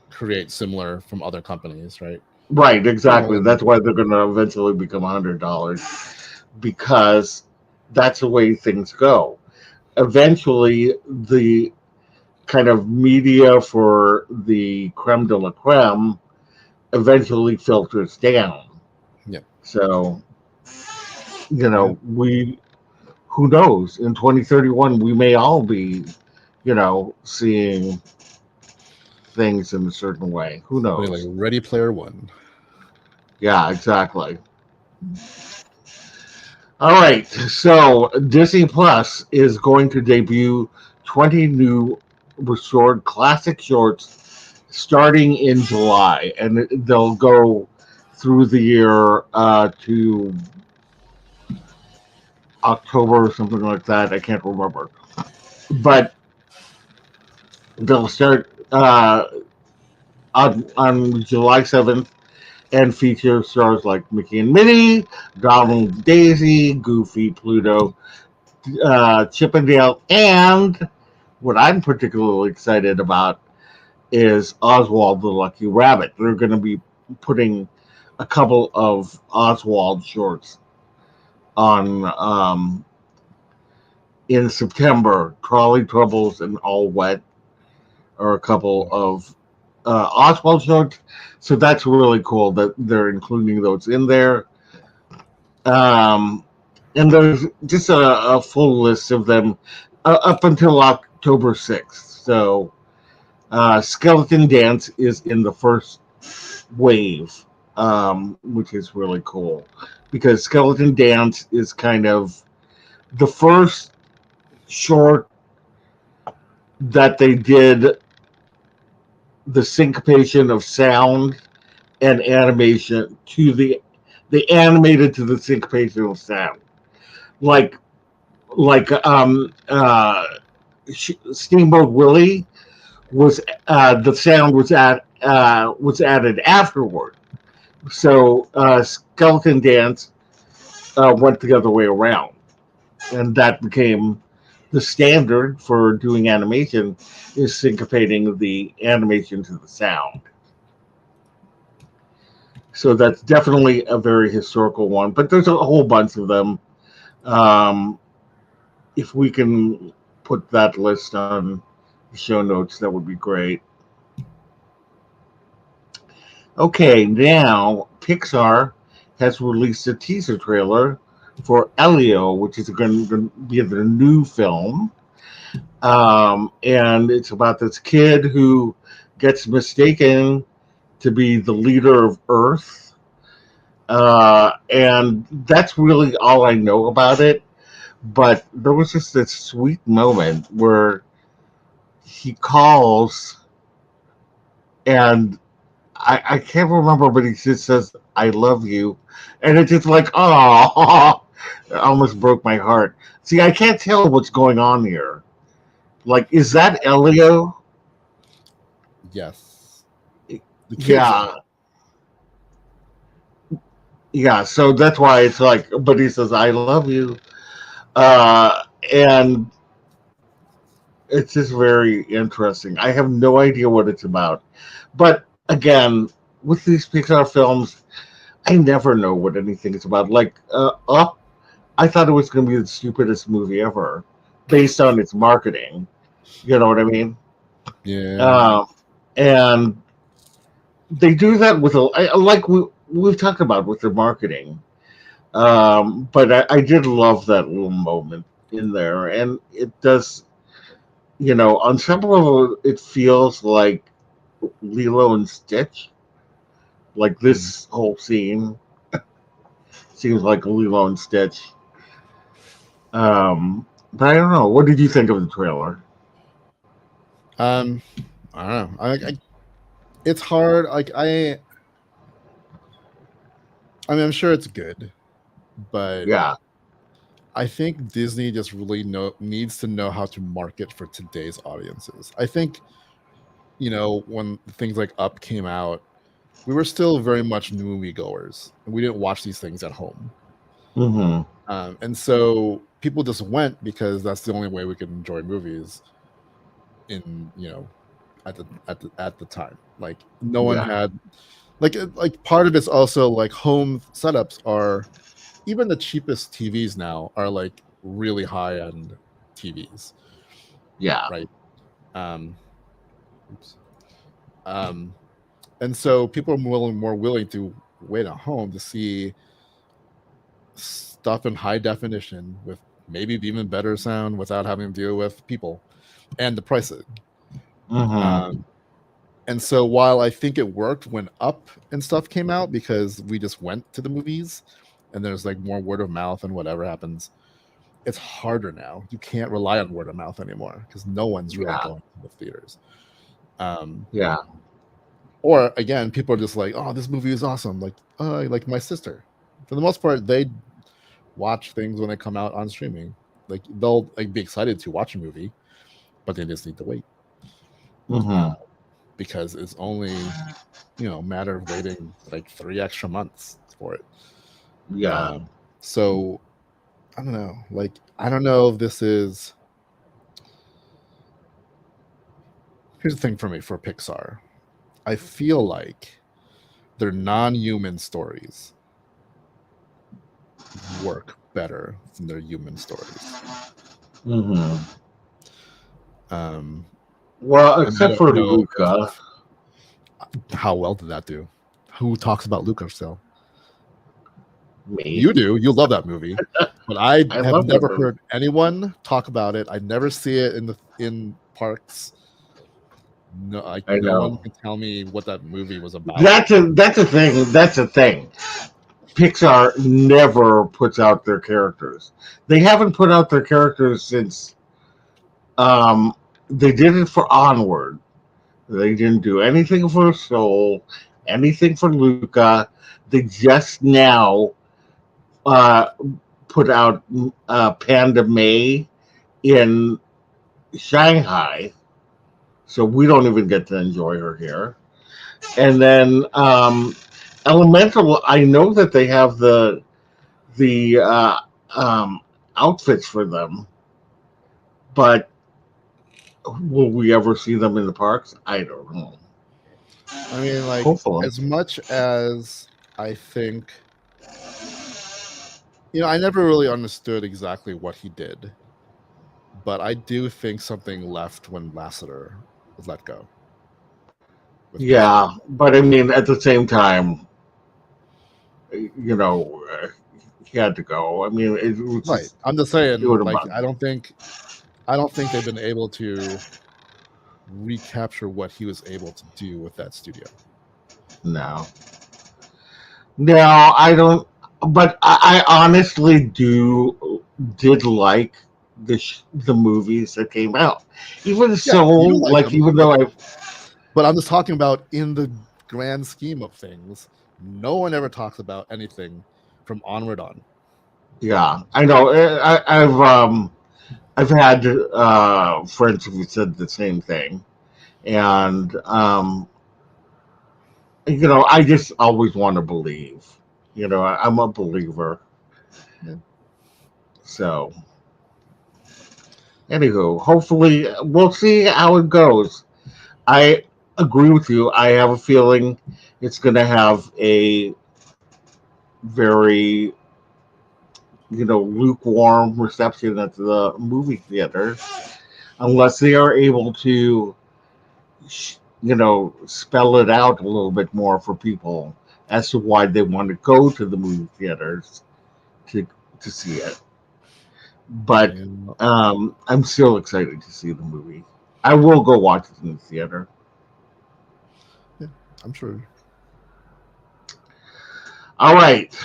create similar from other companies, right? Right, exactly. And That's why they're going to eventually become $100, because that's the way things go. Eventually, the kind of media for the creme de la creme eventually filters down. yeah, So, yeah. we who knows? In 2031, we may all be, seeing things in a certain way. Who I mean, like knows? Ready Player One. Yeah, exactly. All right, so Disney Plus is going to debut 20 new restored classic shorts starting in July, and they'll go through the year to October or something like that. I can't remember, but they'll start on July 7th and feature stars like Mickey and Minnie, Donald and Daisy, Goofy, Pluto, Chip and Dale, and what I'm particularly excited about is Oswald the Lucky Rabbit. They're going to be putting a couple of Oswald shorts on in September. Trolley Troubles and All Wet are a couple of Oswald shorts. So that's really cool that they're including those in there. Um, and there's just a full list of them up until October 6th. So Skeleton Dance is in the first wave, which is really cool because Skeleton Dance is kind of the first short that they did the syncopation of sound and animation to they animated to the syncopation of sound, like Steamboat Willie was the sound was added afterward. So Skeleton Dance went the other way around, and that became the standard for doing animation is syncopating the animation to the sound. So that's definitely a very historical one, but there's a whole bunch of them. Um, if we can put that list on the show notes. That would be great. Okay, now Pixar has released a teaser trailer for Elio, which is going to be the new film. And it's about this kid who gets mistaken to be the leader of Earth. And that's really all I know about it. But there was just this sweet moment where he calls, and I can't remember, but he just says, "I love you." And it's just like, oh, it almost broke my heart. See, I can't tell what's going on here. Like, is that Elio? Yes, the kids are. Yeah, yeah. So that's why it's like, but he says, "I love you," and it's just very interesting. I have no idea what it's about, but again, with these Pixar films, I never know what anything is about. Like, Up, I thought it was going to be the stupidest movie ever, based on its marketing. You know what I mean? Yeah. Um, and they do that with like we've talked about with their marketing. But I did love that little moment in there, and it does. On some level, it feels like Lilo and Stitch. Like Mm. this whole scene seems like Lilo and Stitch. But I don't know. What did you think of the trailer? Um, I don't know. It's hard. I mean, I'm sure it's good, but Yeah, I think Disney just really needs to know how to market for today's audiences. I think, when things like Up came out, we were still very much movie goers, and we didn't watch these things at home. mm-hmm. And so people just went because that's the only way we could enjoy movies in at the time. Like no one Yeah, had like part of it's also like home setups are even the cheapest TVs now are like really high end TVs, yeah, right? Um, oops. Um, and so people are more willing to wait at home to see stuff in high definition with maybe even better sound without having to deal with people and the pricing. mm-hmm. Um, and so while I think it worked when Up and stuff came out because we just went to the movies and there's like more word of mouth and whatever happens, it's harder now. You can't rely on word of mouth anymore because no one's really Yeah, going to the theaters. Um, yeah, or again, people are just like, "Oh, this movie is awesome!" Like my sister. For the most part, they watch things when they come out on streaming. Like they'll like be excited to watch a movie, but they just need to wait uh, mm-hmm. because it's only a matter of waiting like 3 extra months for it. Yeah, Um, so I don't know. Like I don't know if this is. Here's the thing for me for Pixar. I feel like their non-human stories work better than their human stories. mm-hmm. Um, Well, and I except don't for know if Luca, how well did that do? Who talks about Luca still? me. You do. You love that movie, but I I have love that never movie. heard anyone talk about it. I never see it in parks. No, like I no one know. can tell me what that movie was about. That's a thing. That's a thing. Pixar never puts out their characters. They haven't put out their characters since um, they did it for Onward. They didn't do anything for Soul, anything for Luca. They just now uh, put out Panda May in Shanghai, so we don't even get to enjoy her here. And then Elemental, I know that they have the um, outfits for them, but will we ever see them in the parks? I don't know. I mean, like Hopefully. as much as I think, I never really understood exactly what he did, but I do think something left when Lasseter was let go with Pixar. Yeah, but I mean, at the same time, you know, he had to go. I mean, it was Right. just I'm just it saying, would have like, bugged I me. don't think I don't think they've been able to recapture what he was able to do with that studio. No, no, I don't. But I honestly did like the movies that came out. Even Yeah, so, you do like like them, even though I but I'm just talking about in the grand scheme of things. No one ever talks about anything from Onward on. yeah, I know. I've had friends who said the same thing, and I just always want to believe. I'm a believer. Yeah. So, anywho, hopefully, we'll see how it goes. I agree with you. I have a feeling it's going to have a very, lukewarm reception at the movie theater, unless they are able to spell it out a little bit more for people as to why they want to go to the movie theaters to to see it. But Yeah, I'm still excited to see the movie. I will go watch it in the theater. yeah, I'm sure. All right,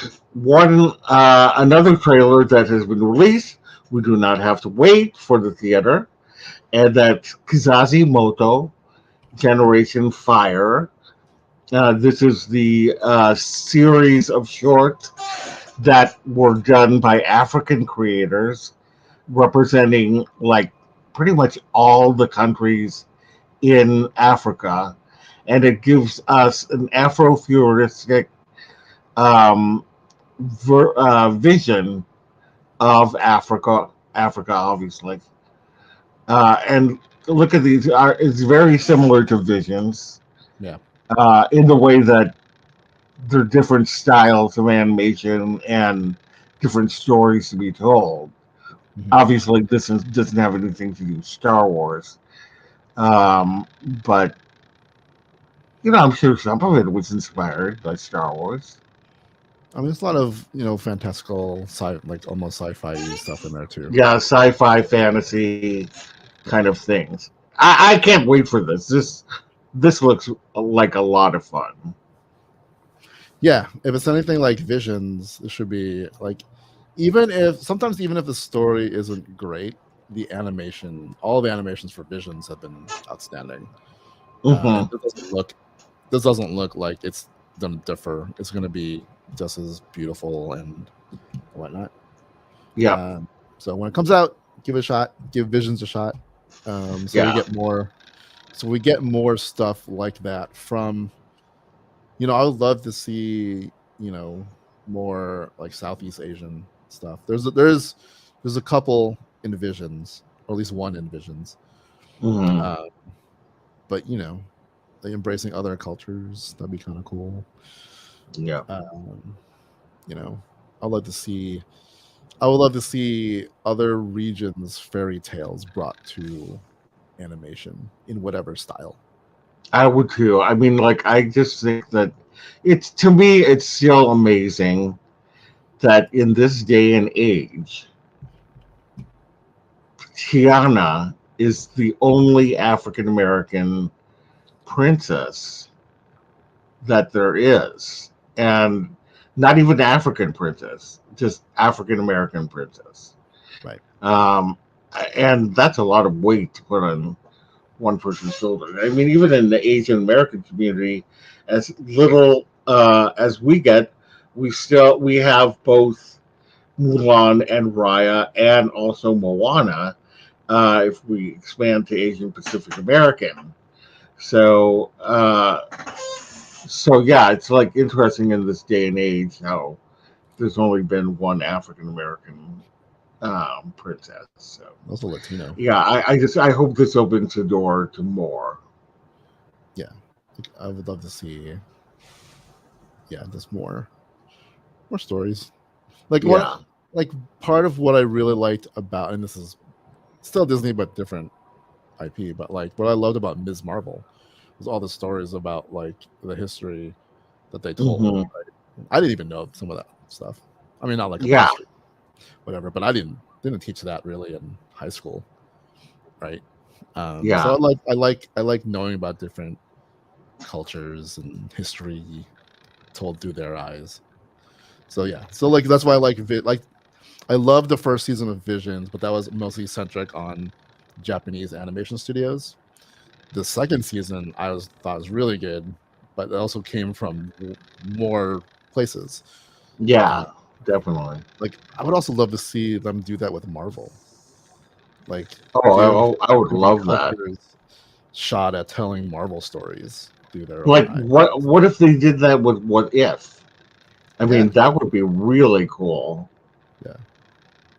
another trailer that has been released. We do not have to wait for the theater, and that's Kizazi Moto Generation Fire. This is the series of shorts that were done by African creators representing like pretty much all the countries in Africa. And it gives us an Afrofuturistic um, vision of Africa, obviously. And look at these, it's very similar to Visions Yeah. in the way that there are different styles of animation and different stories to be told. Mhm. Obviously, doesn't have anything to do with Star Wars, um, but I'm sure some of it was inspired by Star Wars. I mean, there's a lot of fantastical, like almost sci-fi stuff in there too. Yeah, sci-fi, fantasy kind of things. I can't wait for this. This looks like a lot of fun. Yeah, if it's anything like Visions, it should be like, even if the story isn't great, all the animations for Visions have been outstanding, and Hmm. this doesn't look like it's gonna differ. It's gonna be just as beautiful and whatnot. Yep. Um, so when it comes out, give it a shot. Give Visions a shot. So we Yeah. get more. So we get more stuff like that from. I would love to see more like Southeast Asian stuff. There's a couple in Visions, or at least one in Visions. Hmm. Uh, but like embracing other cultures, that'd be kind of cool. Yeah. Um, you know, I'd love to see I would love to see other regions' fairy tales brought to animation in whatever style. I would too. I mean, like, I just think that it's to me, it's still amazing that in this day and age, Tiana is the only African American princess that there is, and not even African princess, just African American princess. Right. Um, and that's a lot of weight to put on one person's shoulder. I mean, even in the Asian American community, as little as we get, we have both Mulan and Raya, and also Moana. If we expand to Asian Pacific American, so yeah, it's like interesting in this day and age how there's only been one African American princess. So Also Latino. yeah, I hope this opens the door to more. Yeah. Like, I would love to see just more stories. Like Yeah. part of what I really liked about, and this is still Disney but different IP. But like what I loved about Ms. Marvel was all the stories about like the history that they told. Hmm. I didn't even know some of that stuff. I mean, not like about Yeah, history, whatever. But I didn't teach that really in high school, right? So yeah, I like knowing about different cultures and history told through their eyes. So yeah, so like that's why I like I love the first season of Visions, but that was mostly centric on Japanese animation studios. The second season thought was really good, but it also came from more places. Uh, yeah, definitely. like I would also love to see them do that with Marvel. Like give Oh, I would different love that. cultures shot at telling Marvel stories through their own Like, eyes. what if they did that with What If? I Yeah, mean, that would be really cool. yeah.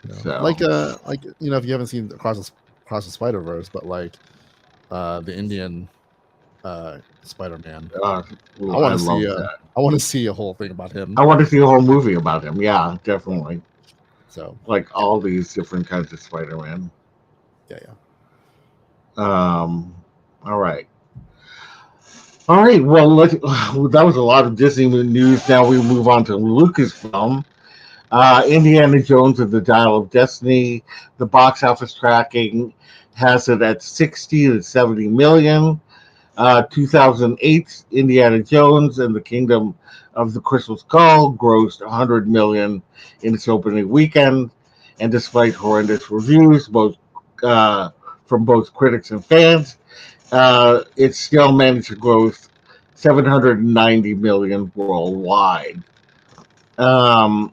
So, If you haven't seen Across the Spider Verse, but like the Indian Spider Man, uh, I ooh, want I to see love that. I want to see a whole thing about him. I want to see a whole movie about him. Yeah, definitely. So Like yeah, all these different kinds of Spider-Man. yeah, yeah. Um, all right. All right. Well, that was a lot of Disney news. Now we move on to Lucasfilm. Indiana Jones and the Dial of Destiny. The box office tracking has it at 60 to 70 million. 2008, Indiana Jones and the Kingdom of the Crystal Skull grossed 100 million in its opening weekend, and despite horrendous reviews, both uh, from both critics and fans, it still managed to gross 790 million worldwide. Um,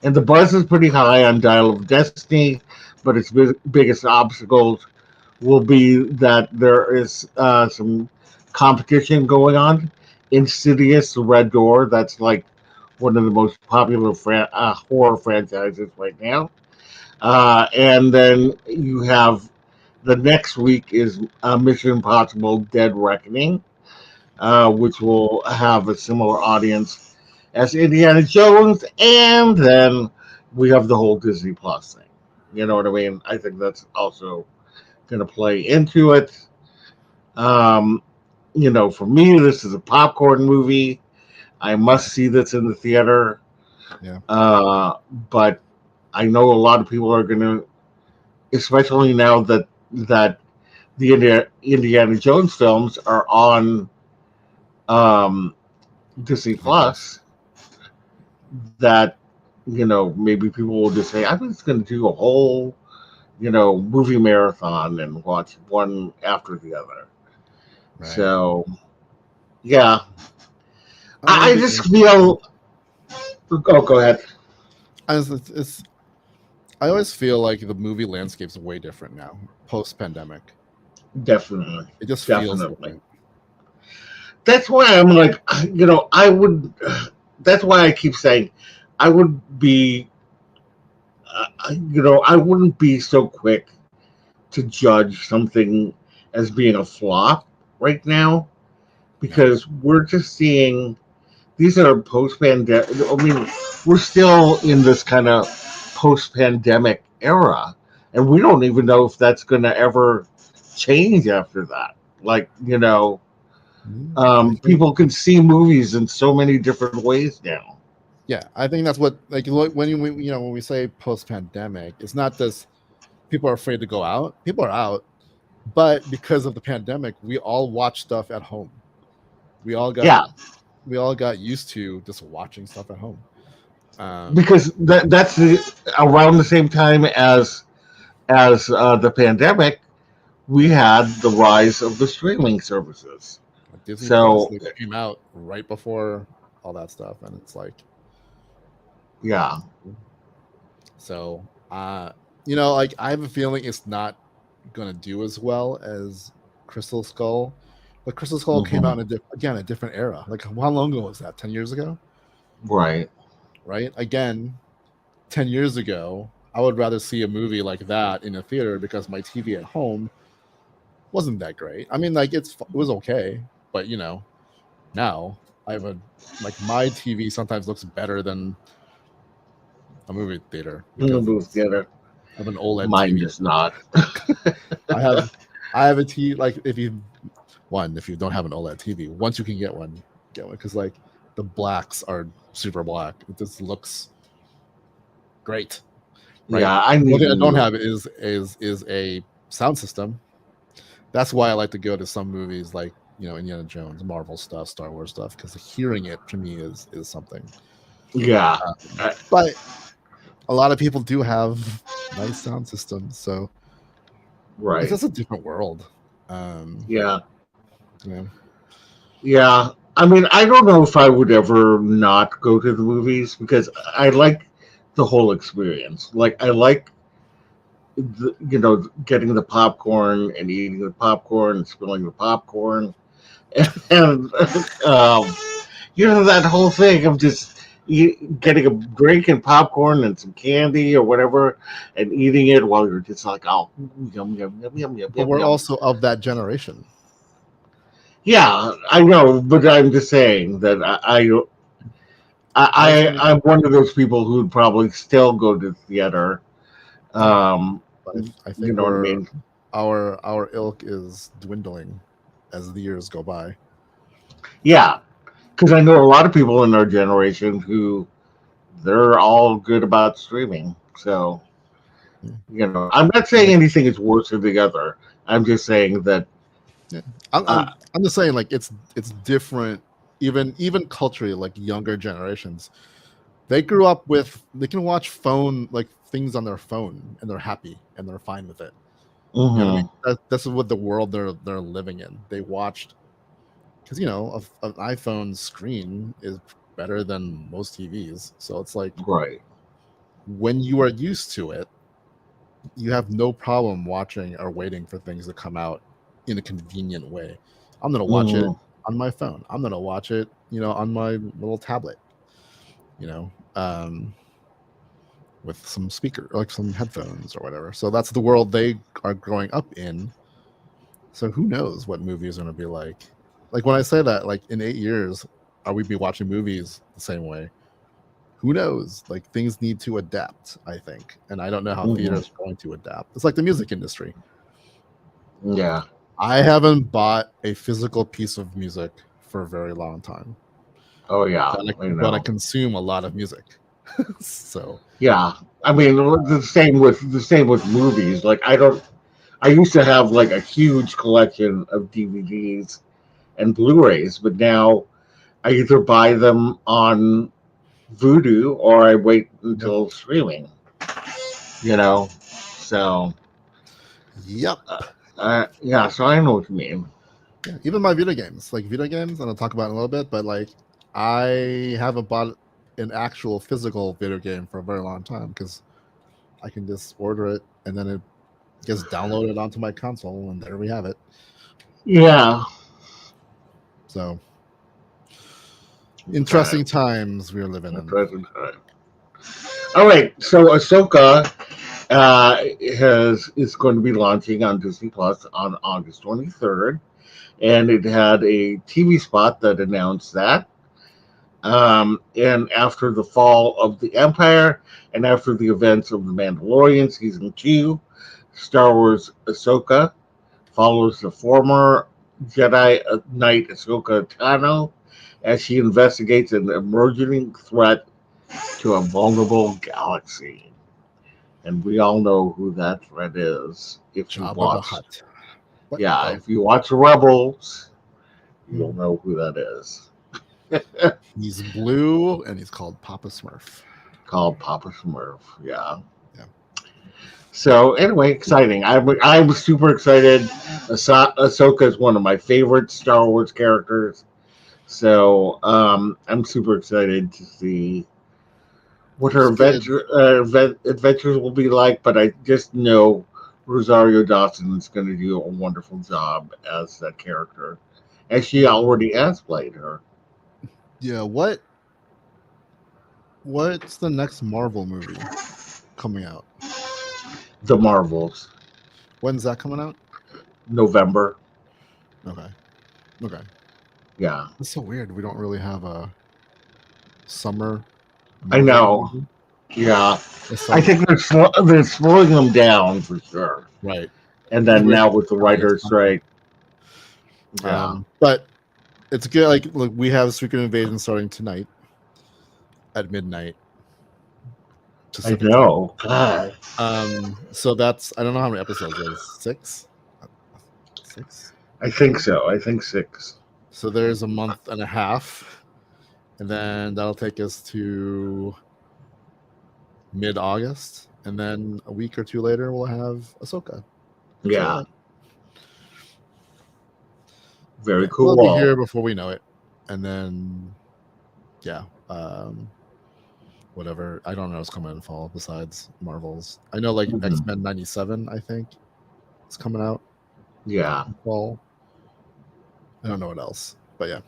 and the buzz is pretty high on Dial of Destiny, but its biggest obstacles will be that there is some competition going on. Insidious, The Red Door, that's like one of the most popular horror franchises right now. And then you have the next week is Mission Impossible Dead Reckoning, which will have a similar audience as Indiana Jones. And then we have the whole Disney Plus thing. You know what I mean? I think that's also going to play into it. Um, for me, this is a popcorn movie. I must see this in the theater. Yeah. Uh, but I know a lot of people are going to, especially now that the Indiana Jones films are on um, Disney Disney Plus. Plus. That maybe people will just say, "I'm just going to do a whole movie marathon and watch one after the other." Right. So yeah, I mean, I it'd be just interesting. feel. Oh, go ahead. I always feel like the movie landscape's way different now, post pandemic. Definitely, It just feels definitely. different. That's why I'm like, I would. That's why I keep saying, I would be, I wouldn't be so quick to judge something as being a flop right now Yeah. because we're just seeing these are post pandemic. I mean, we're still in this kind of post pandemic era, and we don't even know if that's going to ever change after that. Like, I think people can see movies in so many different ways now. yeah, I think that's what like when we say post pandemic, it's not just people are afraid to go out. People are out, but because of the pandemic, we all watch stuff at home. We all got Yeah, we all got used to just watching stuff at home. Um, because around the same time as the pandemic, we had the rise of the streaming services. Disney Plus So they came out right before all that stuff, and it's like yeah. so. Like I have a feeling it's not gonna do as well as Crystal Skull, but Crystal Skull came Hmm. out in a different era. Like how long ago was that? 10 years ago, Right. right? Again, 10 years ago, I would rather see a movie like that in a theater because my TV at home wasn't that great. I mean, like it was okay, but now I have a like my TV sometimes looks better than a movie theater In the because movie it's theater. I have an OLED Mine TV. does not. I have I have a TV. Like if you don't have an OLED TV, once you can get one because like the blacks are super black. It just looks great, right? Yeah, I The need only a thing I don't new. have is a sound system. That's why I like to go to some movies like Indiana Jones, Marvel stuff, Star Wars stuff, because hearing it to me is something. Yeah, But a lot of people do have nice sound systems, so it's right. just a different world. Um, Yeah, yeah, yeah. I mean, I don't know if I would ever not go to the movies because I like the whole experience. Like, I like getting the popcorn and eating the popcorn and spilling the popcorn, and that whole thing of just getting a drink and popcorn and some candy or whatever, and eating it while you're just like, oh, yum yum yum yum yum but yum we're yum. also of that generation. Yeah, I know, but I'm just saying that I think, I'm one of those people who would probably still go to the theater. yeah, Um, but I you think know what I mean? our ilk is dwindling as the years go by. Yeah, because I know a lot of people in our generation who they're all good about streaming. So Yeah. I'm not saying Like, anything is worse than the other. I'm just saying that. yeah. Uh, I'm just saying like it's different even culturally, like younger generations. They can watch phone like things on their phone and they're happy and they're fine with it. You know what I mean? mhm, This is what the world they're living in. They watched because an iPhone screen is better than most TVs. So it's like right. when you are used to it, you have no problem watching or waiting for things to come out in a convenient way. I'm gonna watch it Mhm, on my phone. I'm gonna watch it, on my little tablet, you know, um, with some speaker, like some headphones or whatever. So that's the world they are growing up in. So who knows what movies are gonna be like? Like when I say that, like in 8 years, are we be watching movies the same way? Who knows? Like things need to adapt, I think, and I don't know how mhm, theaters are going to adapt. It's like the music industry. yeah. I haven't bought a physical piece of music for a very long time, Oh yeah. I but I know. consume a lot of music. So Yeah. I mean, the same with movies. Like I don't. I used to have like a huge collection of DVDs and Blu-rays, but now I either buy them on Vudu or I wait yeah. until streaming. You know. So Yep. yeah. So I know what you mean. Yeah. Even my video games, and I'll talk about it in a little bit, but like I haven't bought an actual physical video game for a very long time because I can just order it and then it gets downloaded onto my console and there we have it. Yeah. So Okay. interesting times we're living At in. present time. All right. So Ahsoka is going to be launching on Disney Plus on August 23rd, and it had a TV spot that announced that. And after the fall of the Empire, and after the events of The Mandalorian season 2, Star Wars Ahsoka follows the former Jedi Knight Ahsoka Tano as she investigates an emerging threat to a vulnerable galaxy. And we all know who that threat is. If you Jabba the watch, Hutt. What? yeah, Oh, if you watch Rebels, you'll hmm. know who that is. He's blue and he's called Papa Smurf. Called Papa Smurf. Yeah. Yeah. So anyway, exciting. I'm super excited. Ahsoka is one of my favorite Star Wars characters. So I'm super excited to see what her Those kids. adventures will be like. But I just know Rosario Dawson is going to do a wonderful job as that character, as she already has played her. Yeah. What's the next Marvel movie coming out? The Marvels, When's that coming out? November. Okay. Okay. Yeah, It's so weird. We don't really have a summer I Marvel know. movie. Yeah, It's I something, think they're slowing them down for sure. right? And It's then weird. now with the Kind of gets writer's funny. strike, yeah, But it's good. Like, look, we have Secret Invasion starting tonight at midnight I Pacific time. know. God, So that's, I don't know how many episodes there's. Six, six. I think so. I think six. So there's a month and a half, and then that'll take us to mid-August, and then a week or two later we'll have Ahsoka. Yeah, So very yeah, we'll be here cool. before we know it, and then yeah, whatever. I don't know what's coming in fall besides Marvels. I know like Mhm. X-Men '97. I think it's coming out Yeah, in fall. I don't know what else, but yeah,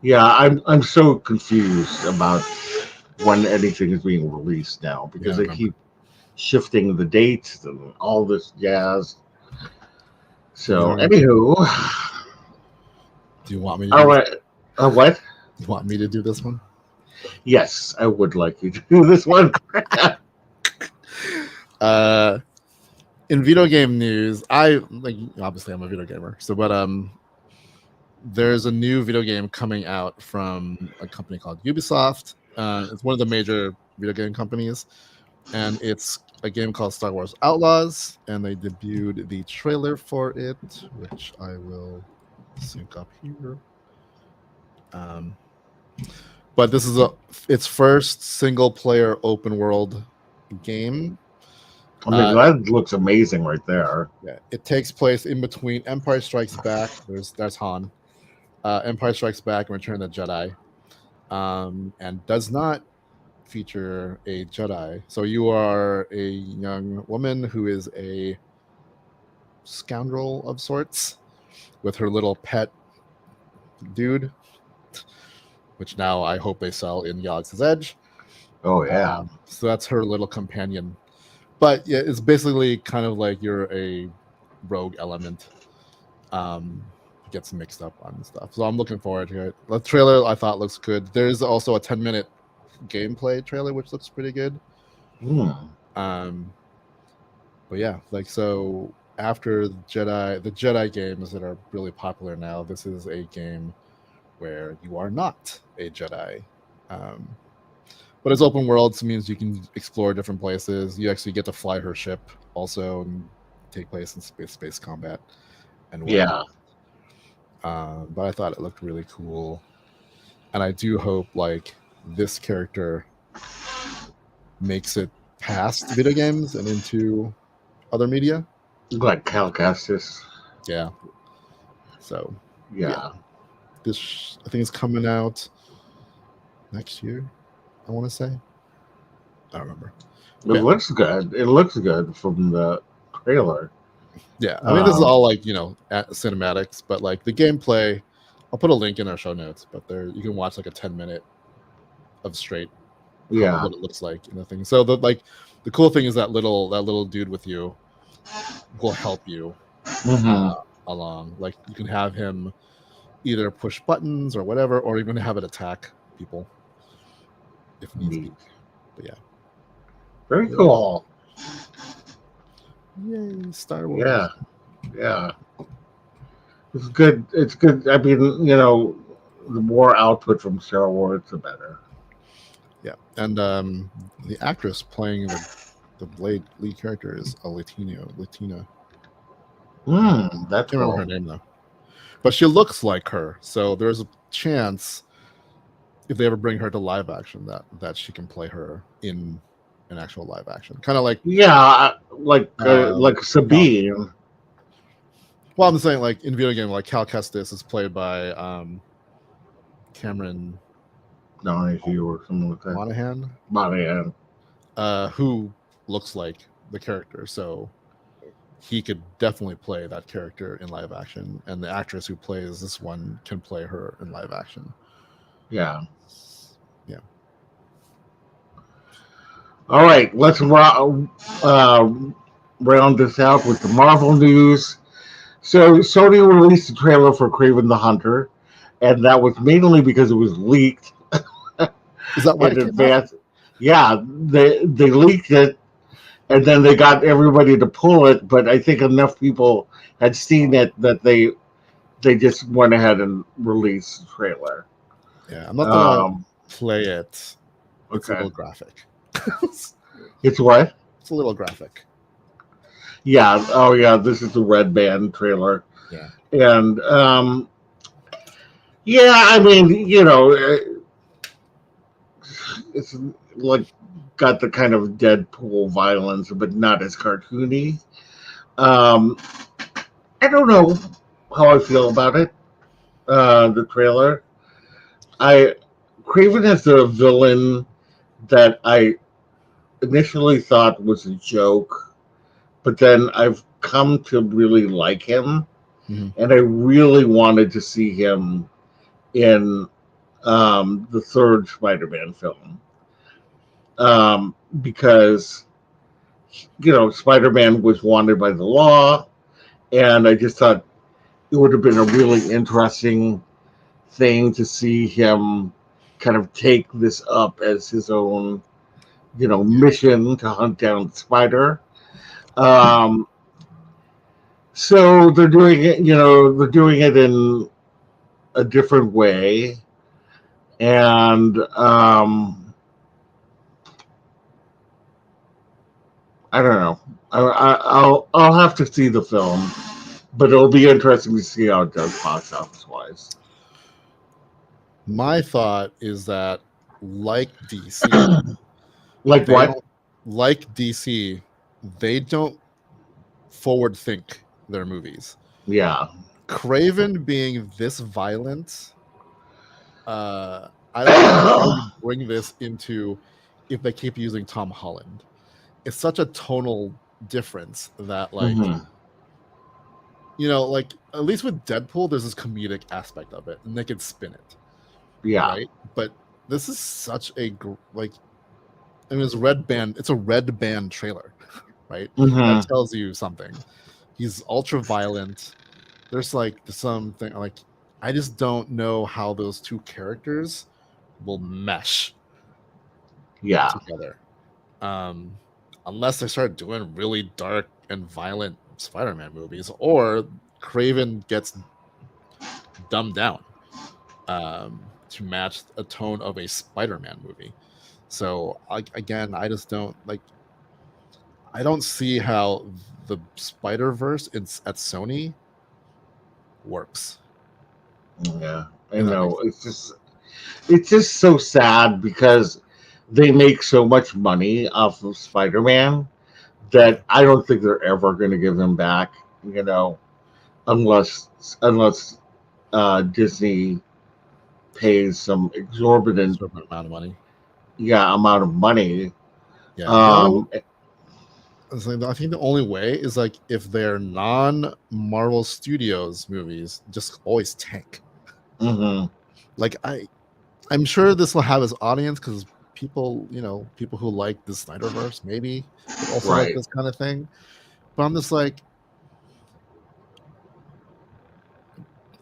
yeah. I'm so confused about when anything is being released now yeah, because I they remember. keep shifting the dates and all this jazz. So, Yeah. anywho, Do you want me to all do this? right. What? You want me to do this one? Yes, I would like you to do this one. Uh, in video game news, I like obviously I'm a video gamer, so but there's a new video game coming out from a company called Ubisoft. It's one of the major video game companies, and it's a game called Star Wars Outlaws, and they debuted the trailer for it, which I will sync up here. But this is its first single player open world game. I mean, that looks amazing right there. Yeah, it takes place in between Empire Strikes Back. There's Han, Empire Strikes Back, and Return of the Jedi, and does not feature a Jedi. So you are a young woman who is a scoundrel of sorts with her little pet dude, which now I hope they sell in Galaxy's Edge. Oh yeah, So that's her little companion. But yeah, it's basically kind of like you're a rogue element. Gets mixed up on stuff. So I'm looking forward to it. The trailer I thought looks good. There's also a 10-minute gameplay trailer which looks pretty good. Hmm. But yeah, like so after the Jedi games that are really popular now, this is a game where you are not a Jedi. But it's open world, so it means you can explore different places. You actually get to fly her ship also and take place in space combat and whatnot. But I thought it looked really cool, and I do hope like this character makes it past video games and into other media. Like Cal Kestis. Yeah. So Yeah. this I think it's coming out next year. I want to say. I don't remember. It But looks good. It looks good from the trailer. yeah, I mean this is all like cinematics, but like the gameplay. I'll put a link in our show notes, but there you can watch like a 10-minute of straight Yeah. what it looks like in the thing. So the cool thing is that little dude with you will help you Mm-hmm. along. Like you can have him either push buttons or whatever, or even have it attack people if needs be. But yeah, Very cool. Yay, Star Wars. Yeah. Yeah. It's good. It's good. I mean, the more output from Star Wars, the better. Yeah, and the actress playing the Blade lead character is a Latina. That's Can't remember her cool. name though, but she looks like her. So there's a chance if they ever bring her to live action that she can play her in an actual live action, kind of like like Sabine. Well, I'm saying like in video game, like Cal Kestis is played by Cameron Donahue or something like that. Monahan, Monahan. who looks like the character, so he could definitely play that character in live action, and the actress who plays this one can play her in live action. Yeah. Yeah. All right, let's round this out with the Marvel news. So Sony released a trailer for Kraven the Hunter, and that was mainly because it was leaked Is that why in it came out? advance. Yeah, they leaked it, and then they got everybody to pull it. But I think enough people had seen it that they just went ahead and released the trailer. Yeah, I'm not gonna Um, play it. It's a okay, little graphic. It's it's what? a little graphic. Yeah. Oh, yeah. This is the Red Band trailer, Yeah. and yeah. I mean, it's like got the kind of Deadpool violence, but not as cartoony. Um, I don't know how I feel about it. The trailer. I Kraven is a villain that I initially thought was a joke, but then I've come to really like him, Mm-hmm. and I really wanted to see him in the third Spider-Man film, because Spider-Man was wanted by the law, and I just thought it would have been a really interesting thing to see him kind of take this up as his own, mission to hunt down the spider. Um, so they're doing it in a different way, and I don't know. I'll have to see the film, but it'll be interesting to see how it does box office wise. My thought is that, like DC, Like they what? don't like DC. They don't forward think their movies. Yeah. Craven being this violent, I don't know how you bring this into if they keep using Tom Holland. It's such a tonal difference that, like, Hmm. like at least with Deadpool, there's this comedic aspect of it, and they can spin it, Yeah. right? But this is such a like, I mean, it's red band. It's a red band trailer, right? That Hmm. tells you something. He's ultra violent. There's like something like I just don't know how those two characters will mesh Yeah. together. Um, unless they start doing really dark and violent Spider-Man movies, or Craven gets dumbed down to match a tone of a Spider-Man movie. So again, I just don't like. I don't see how the Spider Verse at Sony works. Yeah. I If that makes know. sense. It's just so sad because they make so much money off of Spider-Man Yeah. that I don't think they're ever going to give him back. You know, unless Disney pays some exorbitant, Certain amount of money. yeah, amount of money. Yeah. The only Um, I think the only way is like if they're non Marvel Studios movies, just always tank. mhm, Like I'm sure this will have its audience because people, people who like the Snyderverse maybe would also like right. this kind of thing. But I'm just like,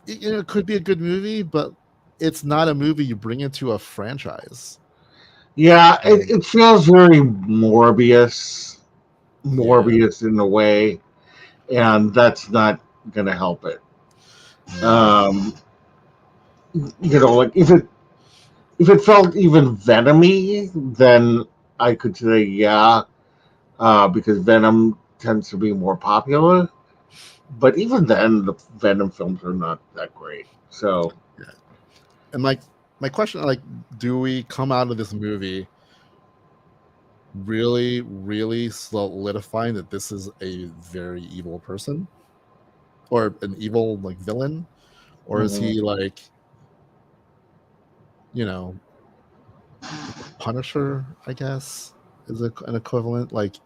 it could be a good movie, but it's not a movie you bring into a franchise. Yeah, So, it feels very Morbius, yeah, Morbius in a way, and that's not going to help it. yeah, Um, like if it felt even Venomy, then I could say yeah, because Venom tends to be more popular. But even then, the Venom films are not that great. So yeah. And like my question, like, do we come out of this movie really, really solidifying that this is a very evil person or an evil like villain, or is mhm. he like, you know, Punisher? I guess is an equivalent. Like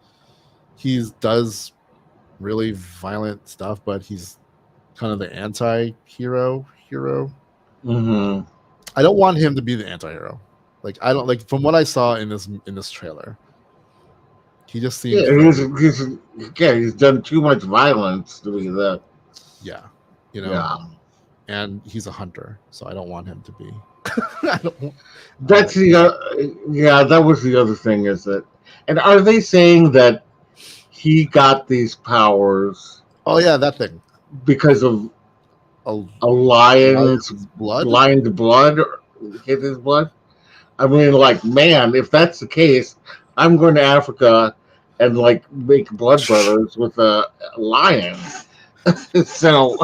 he does really violent stuff, but he's kind of the anti-hero hero. Mhm. I don't want him to be the anti-hero. Like I don't like from what I saw in this trailer. He just seems Yeah, very he's done too much violence to be that. yeah, you know, Yeah, and he's a hunter, so I don't want him to be. I don't. That's the yeah. That was the other thing. Is that, and are they saying that he got these powers Oh yeah, that thing. because of A a lion's lion's blood. lion's blood hit his blood? I mean, like, man, if that's the case, I'm going to Africa and like make blood brothers with a lion. So,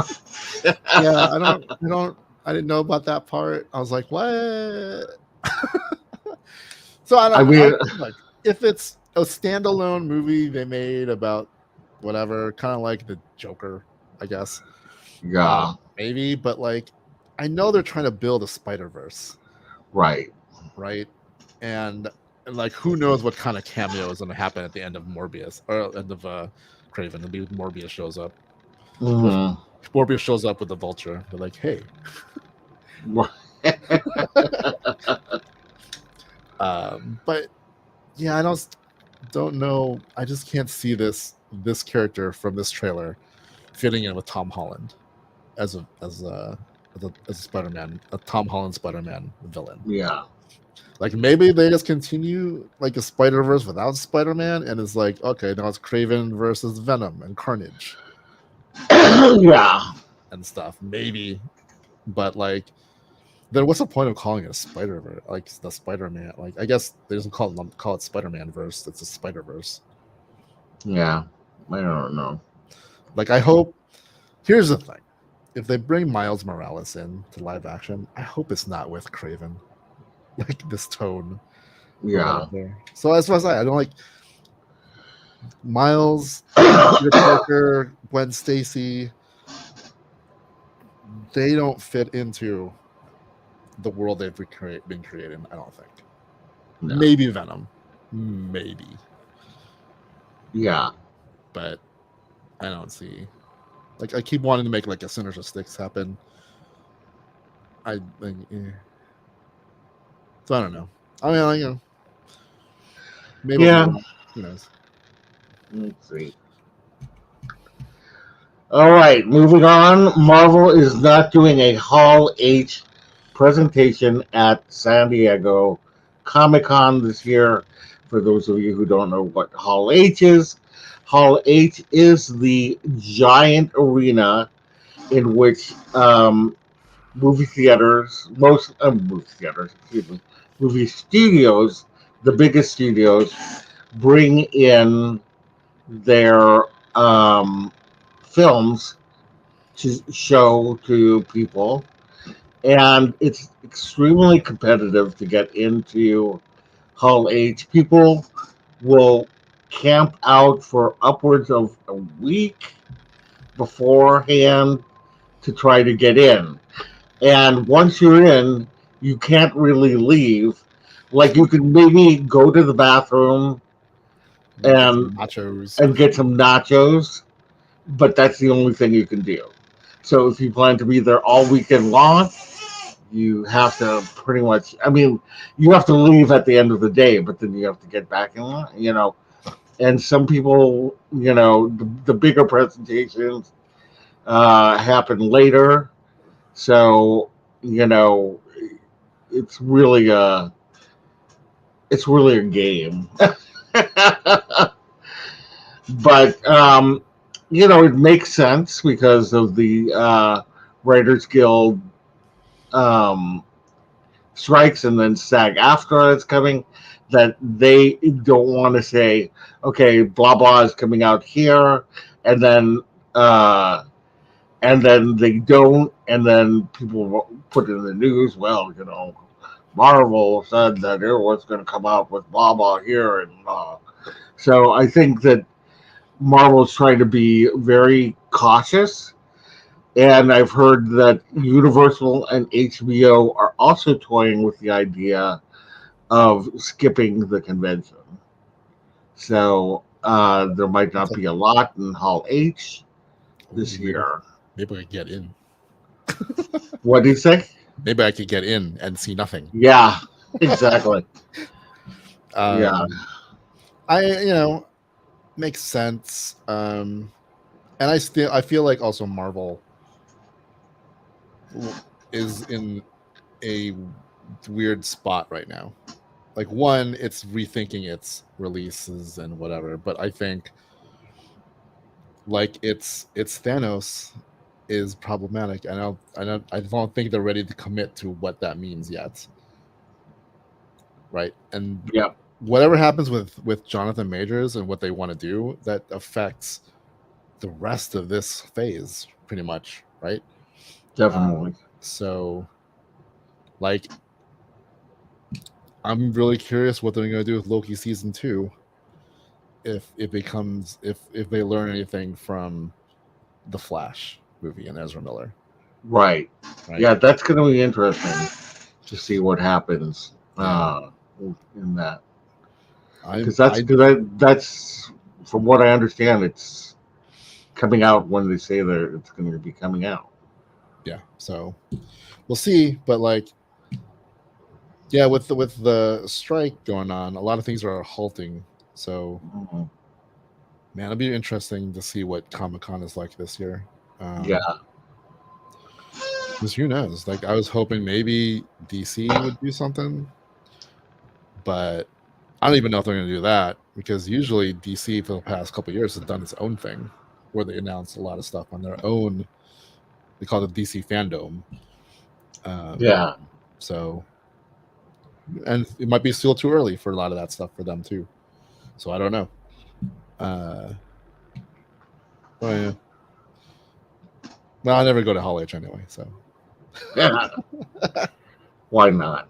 Yeah, I don't. I don't. I didn't know about that part. I was like, what? So I I don't. mean, Like, if it's a standalone movie they made about whatever, kind of like the Joker, I guess. yeah, Maybe, but like, I know they're trying to build a Spider Verse, right. right? And like, who knows what kind of cameo is going to happen at the end of Morbius or end of Kraven? Maybe Morbius shows up. Or Hmm. Morbius shows up with the Vulture. They're like, hey. But yeah, I don't know. I just can't see this character from this trailer fitting in with Tom Holland as a Spider-Man, a Tom Holland Spider-Man villain. Yeah. Like, maybe they just continue like a Spider-Verse without Spider-Man, and it's like, okay, now it's Kraven versus Venom and Carnage Yeah. and stuff. Maybe, but like, then what's the point of calling it a Spider-Verse? Like the Spider-Man. Like, I guess they just call it Spider-Man verse. It's a Spider-Verse. Yeah. I don't know. Like, I hope. Here's the thing: if they bring Miles Morales in to live action, I hope it's not with Kraven, like this tone or Yeah. whatever. So that's what I say. I don't like Miles, Peter Parker, Gwen Stacy. They don't fit into the world they've been creating. I don't think. No. Maybe Venom, maybe, Yeah. but I don't see. Like, I keep wanting to make like a Sinister Six happen. I think, so I don't know. I mean, like, maybe it'll be Yeah. good. Who knows? Let's see. All right, moving on. Marvel is not doing a Hall H presentation at San Diego Comic Con this year. For those of you who don't know what Hall H is, Hall H is the giant arena in which movie theaters, excuse me, movie studios, the biggest studios, bring in their films to show to people, and it's extremely competitive to get into Hall H. People will camp out for upwards of a week beforehand to try to get in. And once you're in, you can't really leave. Like, you can maybe go to the bathroom Get and some nachos. get some nachos, but that's the only thing you can do. So if you plan to be there all weekend long, you have to pretty much. I mean, you have to leave at the end of the day, but then you have to get back in line. And some people, the bigger presentations happen later, so you know, it's really a game. But it makes sense because of the Writers Guild um, strikes, and then SAG after it's coming, that they don't want to say, okay, blah blah is coming out here, and then uh, they don't, and then people put in the news, well, Marvel said that it was going to come out with blah blah here, and so I think that Marvel's trying to be very cautious. And I've heard that Universal and HBO are also toying with the idea of skipping the convention. So there might It's not like, be a lot in Hall H ooh, this year. maybe I could get in. What do you say? Maybe I could get in and see nothing. Yeah, exactly. Yeah, Um, I makes sense. And I feel like also Marvel is in a weird spot right now. Like one, it's rethinking its releases and whatever, but I think like it's Thanos is problematic. I don't think they're ready to commit to what that means yet. Right. And Yep, whatever happens with Jonathan Majors and what they want to do, that affects the rest of this phase pretty much, right? definitely. So like I'm really curious what they're going to do with Loki season 2, if it becomes if they learn anything from the Flash movie and Ezra Miller, Right. right? Yeah, that's going to be interesting to see what happens Yeah. in that. I Because that's I cause that's from what I understand, it's coming out when they say that it's going to be coming out. yeah, so we'll see, but like yeah, with the strike going on, a lot of things are halting. So Mhm. man, it'll be interesting to see what Comic-Con is like this year. Yeah, Because who knows? Like I was hoping maybe DC would do something, but I don't even know if they're going to do that, because usually DC for the past couple of years has done its own thing where they announce a lot of stuff on their own. They call it DC fandom. Um, yeah. so, and it might be still too early for a lot of that stuff for them too. So I don't know. Uh, oh yeah. Well, I never go to Hall H anyway, so Why not?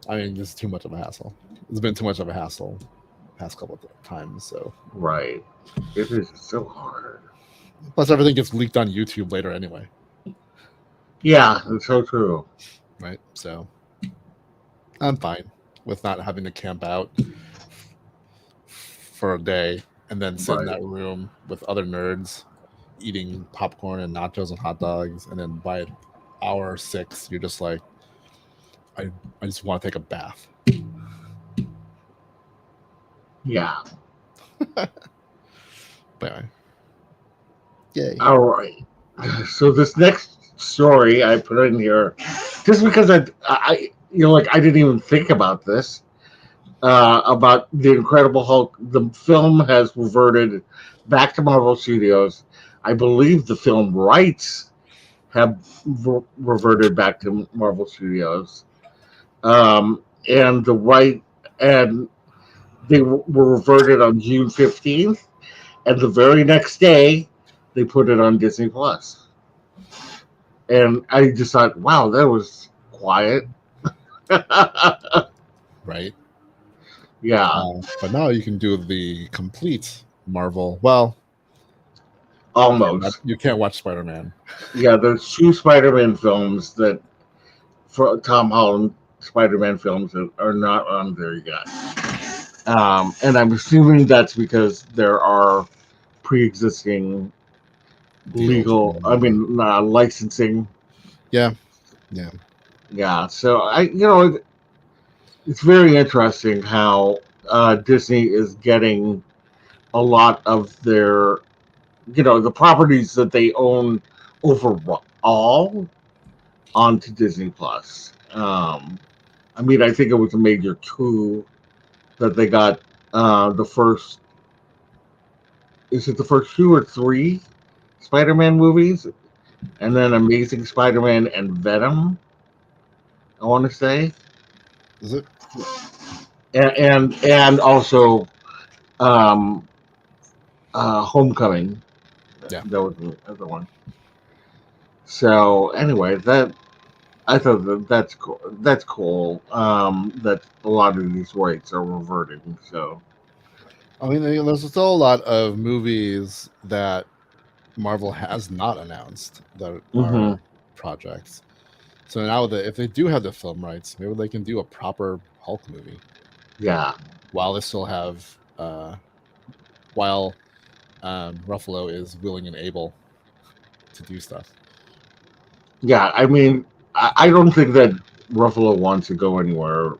I mean, it's too much of a hassle. It's been too much of a hassle past couple of times. So Right. It is so hard. plus everything gets leaked on YouTube later anyway, Yeah, it's so true. right? So I'm fine with not having to camp out for a day and then sit in Right. that room with other nerds eating popcorn and nachos and hot dogs, and then by hour 6 you're just like, I, I just want to take a bath. Yeah. But anyway, yay. All right. So this next story I put in here, just because like I didn't even think about this about the Incredible Hulk. The film has reverted back to Marvel Studios. I believe the film rights have reverted back to Marvel Studios, and the right and they were reverted on June 15th, and the very next day they put it on Disney Plus. And I just thought, wow, that was quiet. Right. Yeah, But now you can do the complete Marvel. Well, almost. you can't watch Spider-Man. Yeah, there's two Spider-Man films that for Tom Holland Spider-Man films that are not on there yet. And I'm assuming that's because there are pre-existing Deals. licensing. Yeah. Yeah. Yeah, so it's very interesting how Disney is getting a lot of their, the properties that they own overall onto Disney Plus. I think it was a major coup that they got the first. Is it the first two or three Spider-Man movies, and then Amazing Spider-Man and Venom? I want to say, Is it? and also um, Homecoming. Yeah. That was the other one. So anyway, that I thought that's cool. That's cool. That a lot of these rights are reverting. So I mean, there's still a lot of movies that Marvel has not announced that hmm are projects. So now that if they do have the film rights, maybe they can do a proper Hulk movie yeah, while they still have while Ruffalo is willing and able to do stuff. yeah. I don't think that Ruffalo wants to go anywhere,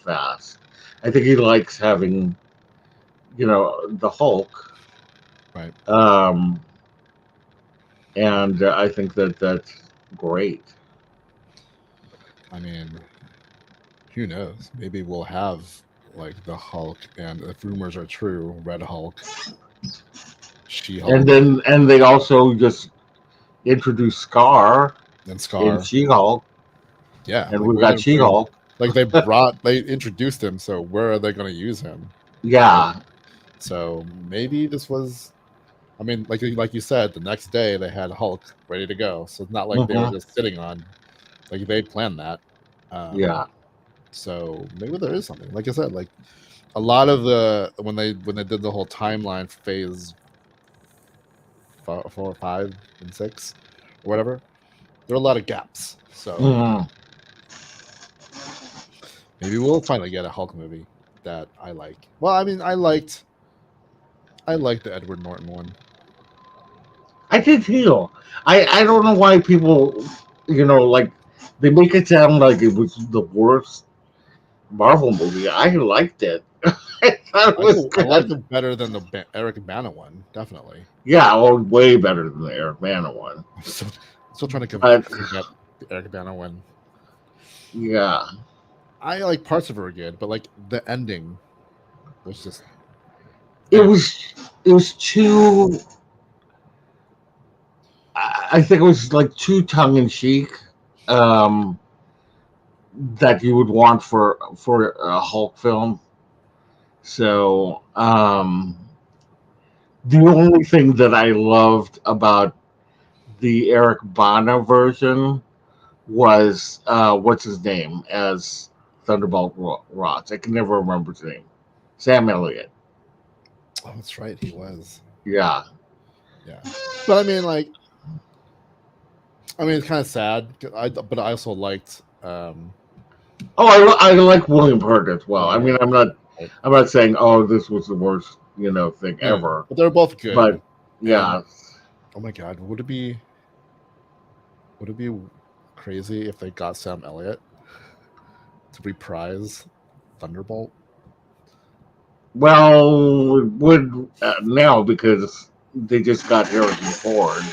fast. I think he likes having, the Hulk. Right. Um, and I think that that's great. I mean, who knows? Maybe we'll have like the Hulk, and if rumors are true, Red Hulk, She And Hulk, then and they also just introduced Scar and in Scar. She-Hulk, Yeah, and like we've what got are they? She-Hulk. Like they introduced him, so where are they going to use him? Right. Yeah. So maybe this was. I mean, like you said, the next day they had Hulk ready to go. So it's not like they were Hmm. just sitting on. Like they planned that. Yeah. So maybe there is something. Like I said, like a lot of the when they did the whole timeline for phase 4, 5, and 6, or whatever, there are a lot of gaps. So Hmm. maybe we'll finally get a Hulk movie that I like. Well, I mean, I liked the Edward Norton one. I did too. I don't know why people, like they make it sound like it was the worst Marvel movie. I liked it. I thought it was I liked good. it better than the Eric Bana one, definitely. Yeah, well, way better than the Eric Bana one. I'm still trying to But forget the Eric Bana one. yeah, I like parts of it were good, but like the ending was just it anyway. was it was too. I think it was like too tongue in cheek. Um, that you would want for a Hulk film. So the only thing that I loved about the Eric Bana version was what's his name as Thunderbolt Ross. I can never remember his name. Sam Elliott. Oh, that's right, he was. Yeah. Yeah, but I mean, it's kind of sad. But I also liked. Oh, I like William Hurt as well. I Yeah, mean, right. I'm not saying this was the worst thing Yeah, ever, but they're both but good. And yeah, oh my god, would it be crazy if they got Sam Elliott to reprise Thunderbolt? well, it would now because they just got Harrison Ford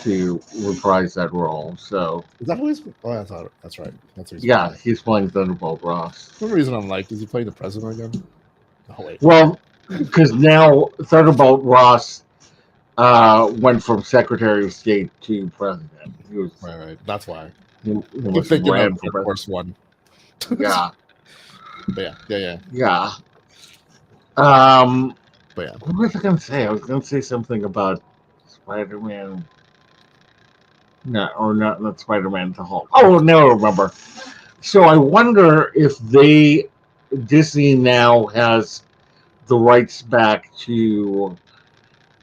to reprise that role. So Is that who he's? Oh, that's right. That's who he's playing. yeah, he's playing Thunderbolt Ross. For some reason, I'm like, is he playing the president again? Oh wait, Well, because now Thunderbolt Ross went from Secretary of State to president. right. That's why. He I keep must have thinking of ran for Air president. Force One. Yeah, But yeah. yeah. Um, But yeah. what was I going to say? I was going to say something about Spider-Man. No, or not Spider-Man to Hulk. Oh, now I remember. So I wonder if Disney now has the rights back to,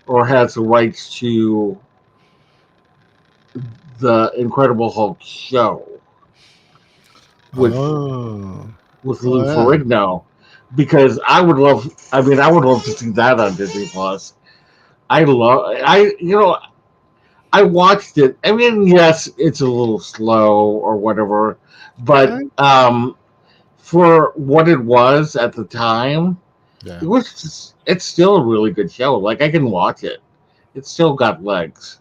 or has the rights to the Incredible Hulk show with Oh, Lou yeah. Ferrigno, because I would love to see that on Disney Plus. I watched it. I mean, yes, it's a little slow or whatever, but Eh, for what it was at the time, yeah. it's still a really good show. Like I can watch it. It's still got legs.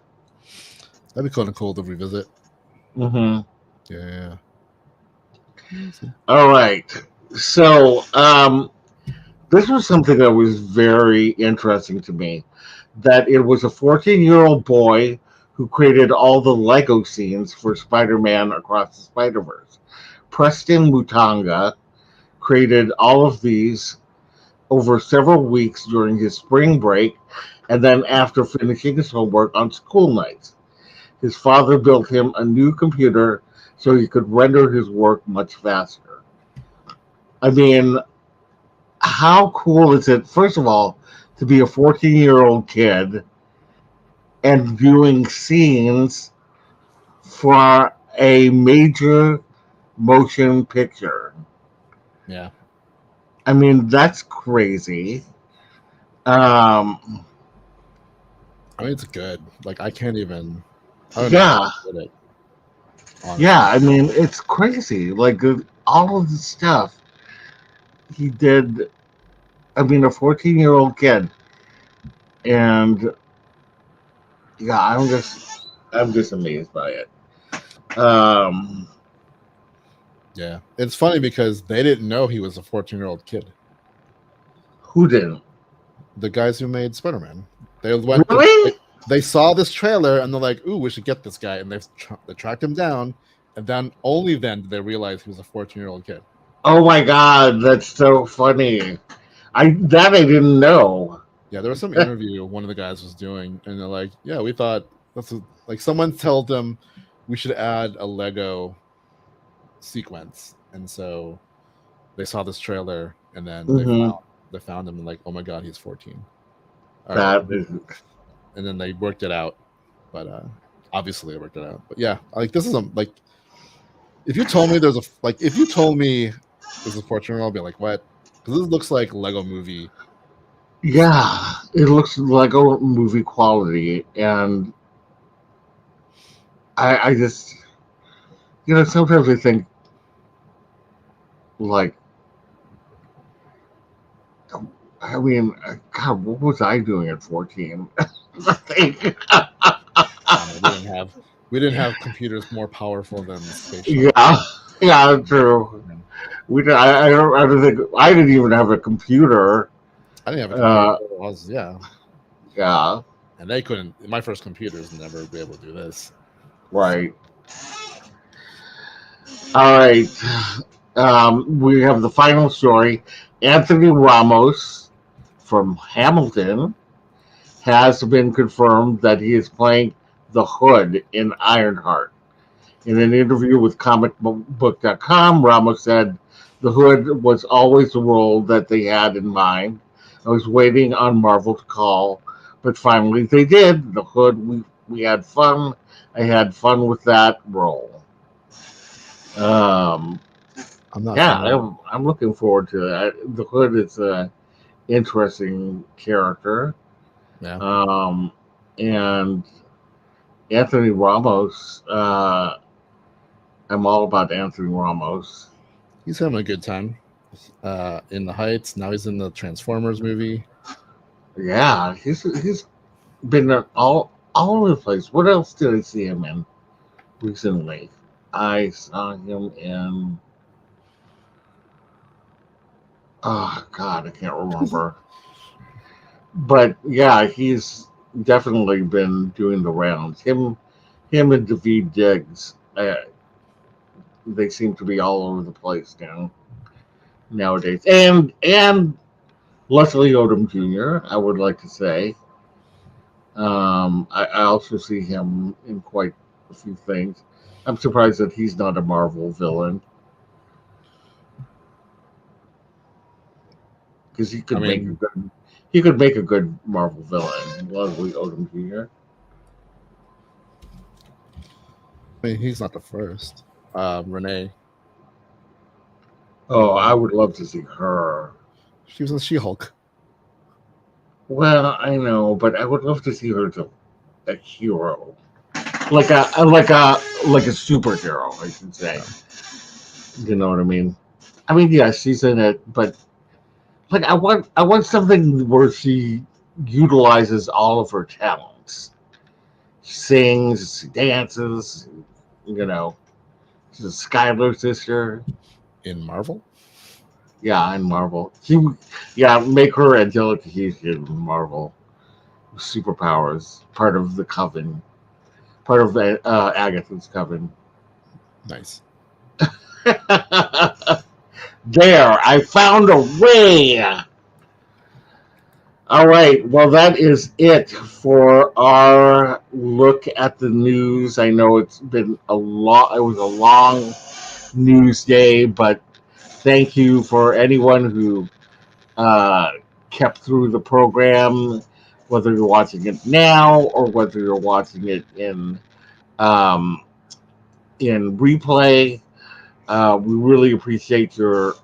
That'd be kind of cool to revisit. Hmm. Yeah. See. All right. So, this was something that was very interesting to me. That it was a 14-year-old boy who created all the Lego scenes for Spider-Man Across the Spider-Verse. Preston Mutanga created all of these over several weeks during his spring break and then after finishing his homework on school nights. His father built him a new computer so he could render his work much faster. I mean, how cool is it, first of all, to be a 14-year-old kid and doing scenes for a major motion picture? Yeah. I mean, that's crazy. Um, I mean, it's good. Like, I can't even. I don't know how yeah, he did it. yeah. Honestly. I mean, it's crazy. Like all of the stuff he did. I mean, a 14-year-old kid, and yeah, I'm just amazed by it. Um, Yeah, it's funny because they didn't know he was a 14-year-old kid. Who didn't? The guys who made Spider-Man, they went to Really? they saw this trailer and they're like, "Ooh, we should get this guy," and they tracked him down, and then only then did they realize he was a 14-year-old kid. Oh my god, that's so funny. I didn't know. Yeah, there was some interview one of the guys was doing, and they're like, "Yeah, we thought like someone told them we should add a Lego sequence," and so they saw this trailer, and then Hmm. they found him and like, "Oh my god, he's 14." Or That is, and then they worked it out, but obviously they worked it out. But yeah, like this is like if you told me if you told me there's a 14-year-old, I'll be like, what? Because this looks like Lego movie style. yeah, it looks like a movie quality, and I just, sometimes I think, like, I mean, God, what was I doing at 14? Nothing. I know we didn't have computers more powerful than space shuttle. Yeah, yeah, true. Yeah. I don't think I didn't even have a computer. I didn't have a computer. Uh, Yeah, yeah, and they couldn't. My first computers never be able to do this. right. All right. We have the final story. Anthony Ramos from Hamilton has been confirmed that he is playing the Hood in Ironheart. In an interview with comicbook.com, Ramos said the Hood was always the role that they had in mind. I was waiting on Marvel to call, but finally they did. The Hood, we had fun. I had fun with that role. Um, I'm not yeah, familiar. I'm looking forward to that. The Hood is a interesting character. Yeah, Um, and Anthony Ramos, I'm all about Anthony Ramos. he's having a good time. In the Heights. Now he's in the Transformers movie. Yeah, he's been all over the place. What else did I see him in recently? I saw him in, oh God, I can't remember. But yeah, he's definitely been doing the rounds. Him and David Diggs, they seem to be all over the place nowadays. And Leslie Odom Jr. I would like to say. I also see him in quite a few things. I'm surprised that he's not a Marvel villain because I mean, he could make a good Marvel villain. Leslie Odom Jr. he's not the first. Renee, Oh, I would love to see her. she was in She-Hulk. Well, I know, but I would love to see her as a hero, like a superhero, I should say. You know what I mean? I mean, yeah, she's in it, but like I want something where she utilizes all of her talents. She sings, she dances, you know. She's a Skylar sister. In Marvel. Yeah, in Marvel. Yeah, make her Angelica Houston in Marvel. Superpowers, part of the coven, part of Agatha's coven. Nice. There, I found a way. All right. Well, that is it for our look at the news. I know it's been a lot. It was a long news day, but thank you for anyone who uh, kept through the program, whether you're watching it now or whether you're watching it um, in replay. We really appreciate your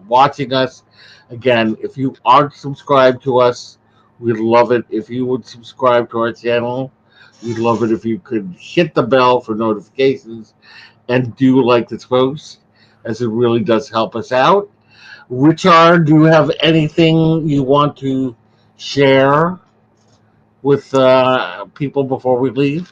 watching us. Again, if you aren't subscribed to us, we'd love it if you would subscribe to our channel. We'd love it if you could hit the bell for notifications and do like this post, as it really does help us out. Richard, do you have anything you want to share with people before we leave?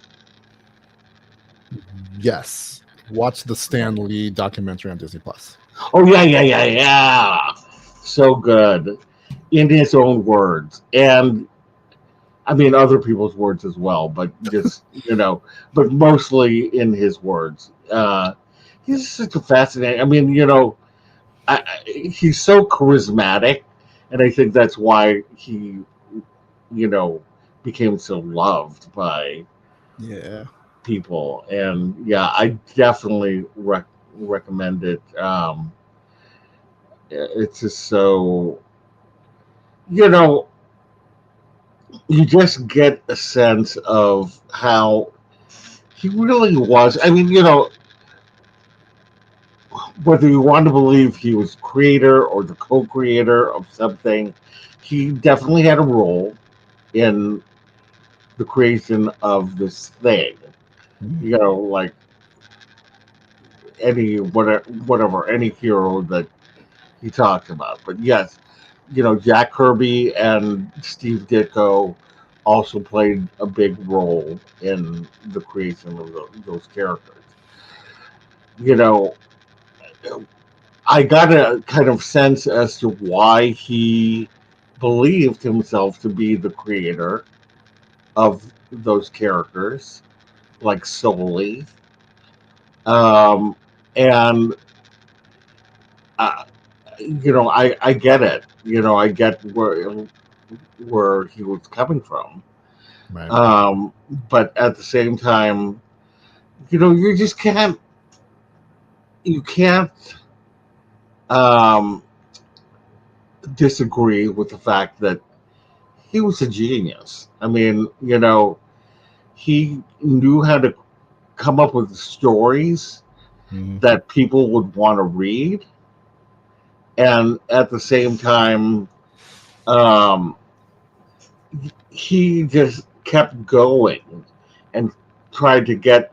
Yes. Watch the Stan Lee documentary on Disney Plus. Oh yeah, yeah, yeah, yeah. So good in his own words, and I mean other people's words as well, but just but mostly in his words. He's such a fascinating. I mean, he's so charismatic, and I think that's why he, you know, became so loved by Yeah. people. And yeah, I definitely recommend it. It's just so, you know, you just get a sense of how he really was. I mean, whether you want to believe he was creator or the co-creator of something, he definitely had a role in the creation of this thing. Like any whatever any hero that he talked about. But yes, Jack Kirby and Steve Ditko also played a big role in the creation of those characters. You know, I got a kind of sense as to why he believed himself to be the creator of those characters, like solely. Um, and uh, I get it. I get where he was coming from. Right. Um, but at the same time, you just can't um, disagree with the fact that he was a genius. I mean, he knew how to come up with stories Mhm. that people would want to read, and at the same time, um, he just kept going and tried to get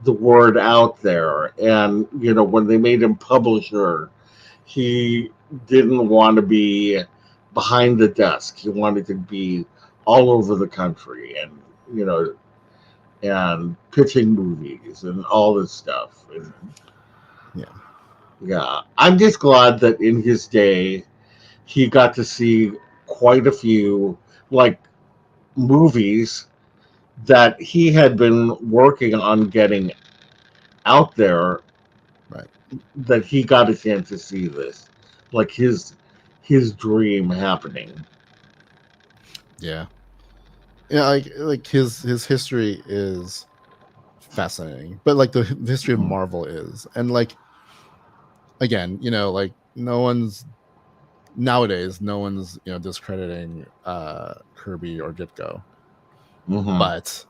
the word out there. And when they made him publisher, he didn't want to be behind the desk. He wanted to be all over the country, and you know and pitching movies and all this stuff. And Yeah. yeah, I'm just glad that in his day he got to see quite a few like movies that he had been working on getting out there, Right. that he got a chance to see this, like his dream happening. Yeah. Yeah. Like his history is fascinating, but like the history of Mhm. Marvel is, and like again, like no one's nowadays, no one's discrediting Kirby or Ditko, Mhm. but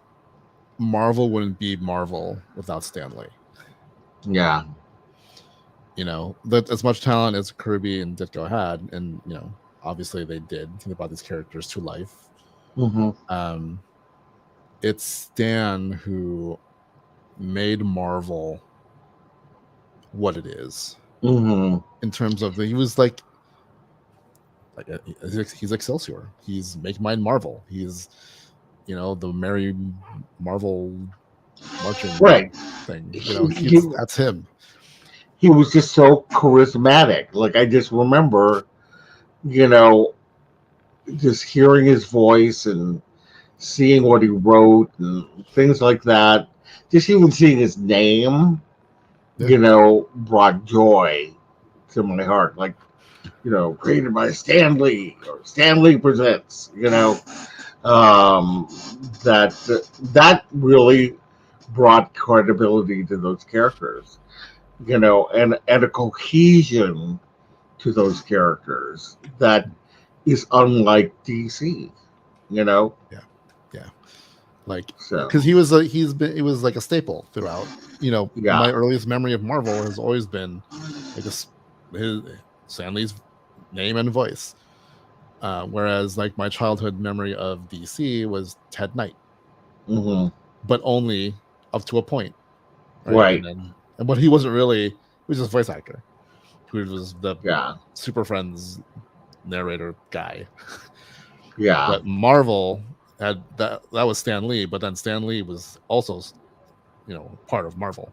Marvel wouldn't be Marvel without Stan Lee. Yeah. That as much talent as Kirby and Ditko had, and obviously they did. They brought these characters to life. Mhm. Um, it's Stan who made Marvel what it is Mhm. in terms of he was he's Excelsior. He's Make Mine Marvel. He's the Merry Marvel marching Right. thing. He, he That's him. he was just so charismatic. Like I just remember, you know, just hearing his voice and seeing what he wrote and things like that. Just even seeing his name, Yeah. brought joy to my heart. Like, created by Stan Lee or Stan Lee presents. Um, that that really brought credibility to those characters. And a cohesion to those characters that is unlike DC. You know, Yeah. Yeah. Like so because he's been it was like a staple throughout. My yeah. earliest memory of Marvel has always been like his Stan Lee's name and voice. Whereas like my childhood memory of DC was Ted Knight, Hmm. but only up to a point, right? And Right. then but he wasn't really he was just a voice actor who was the Yeah. Super Friends narrator guy. Yeah. But Marvel had that was Stan Lee, but then Stan Lee was also part of Marvel.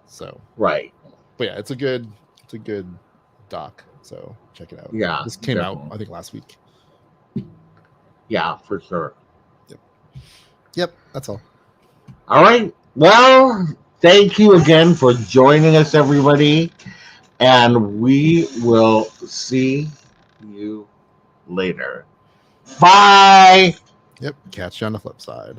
So, Right. but yeah, it's a good doc. So check it out. Yeah. This came out, Definitely. I think, last week. Yeah, for sure. Yep, that's all. All right. Well, thank you again for joining us, everybody. And we will see you later. Bye. Yep, catch you on the flip side.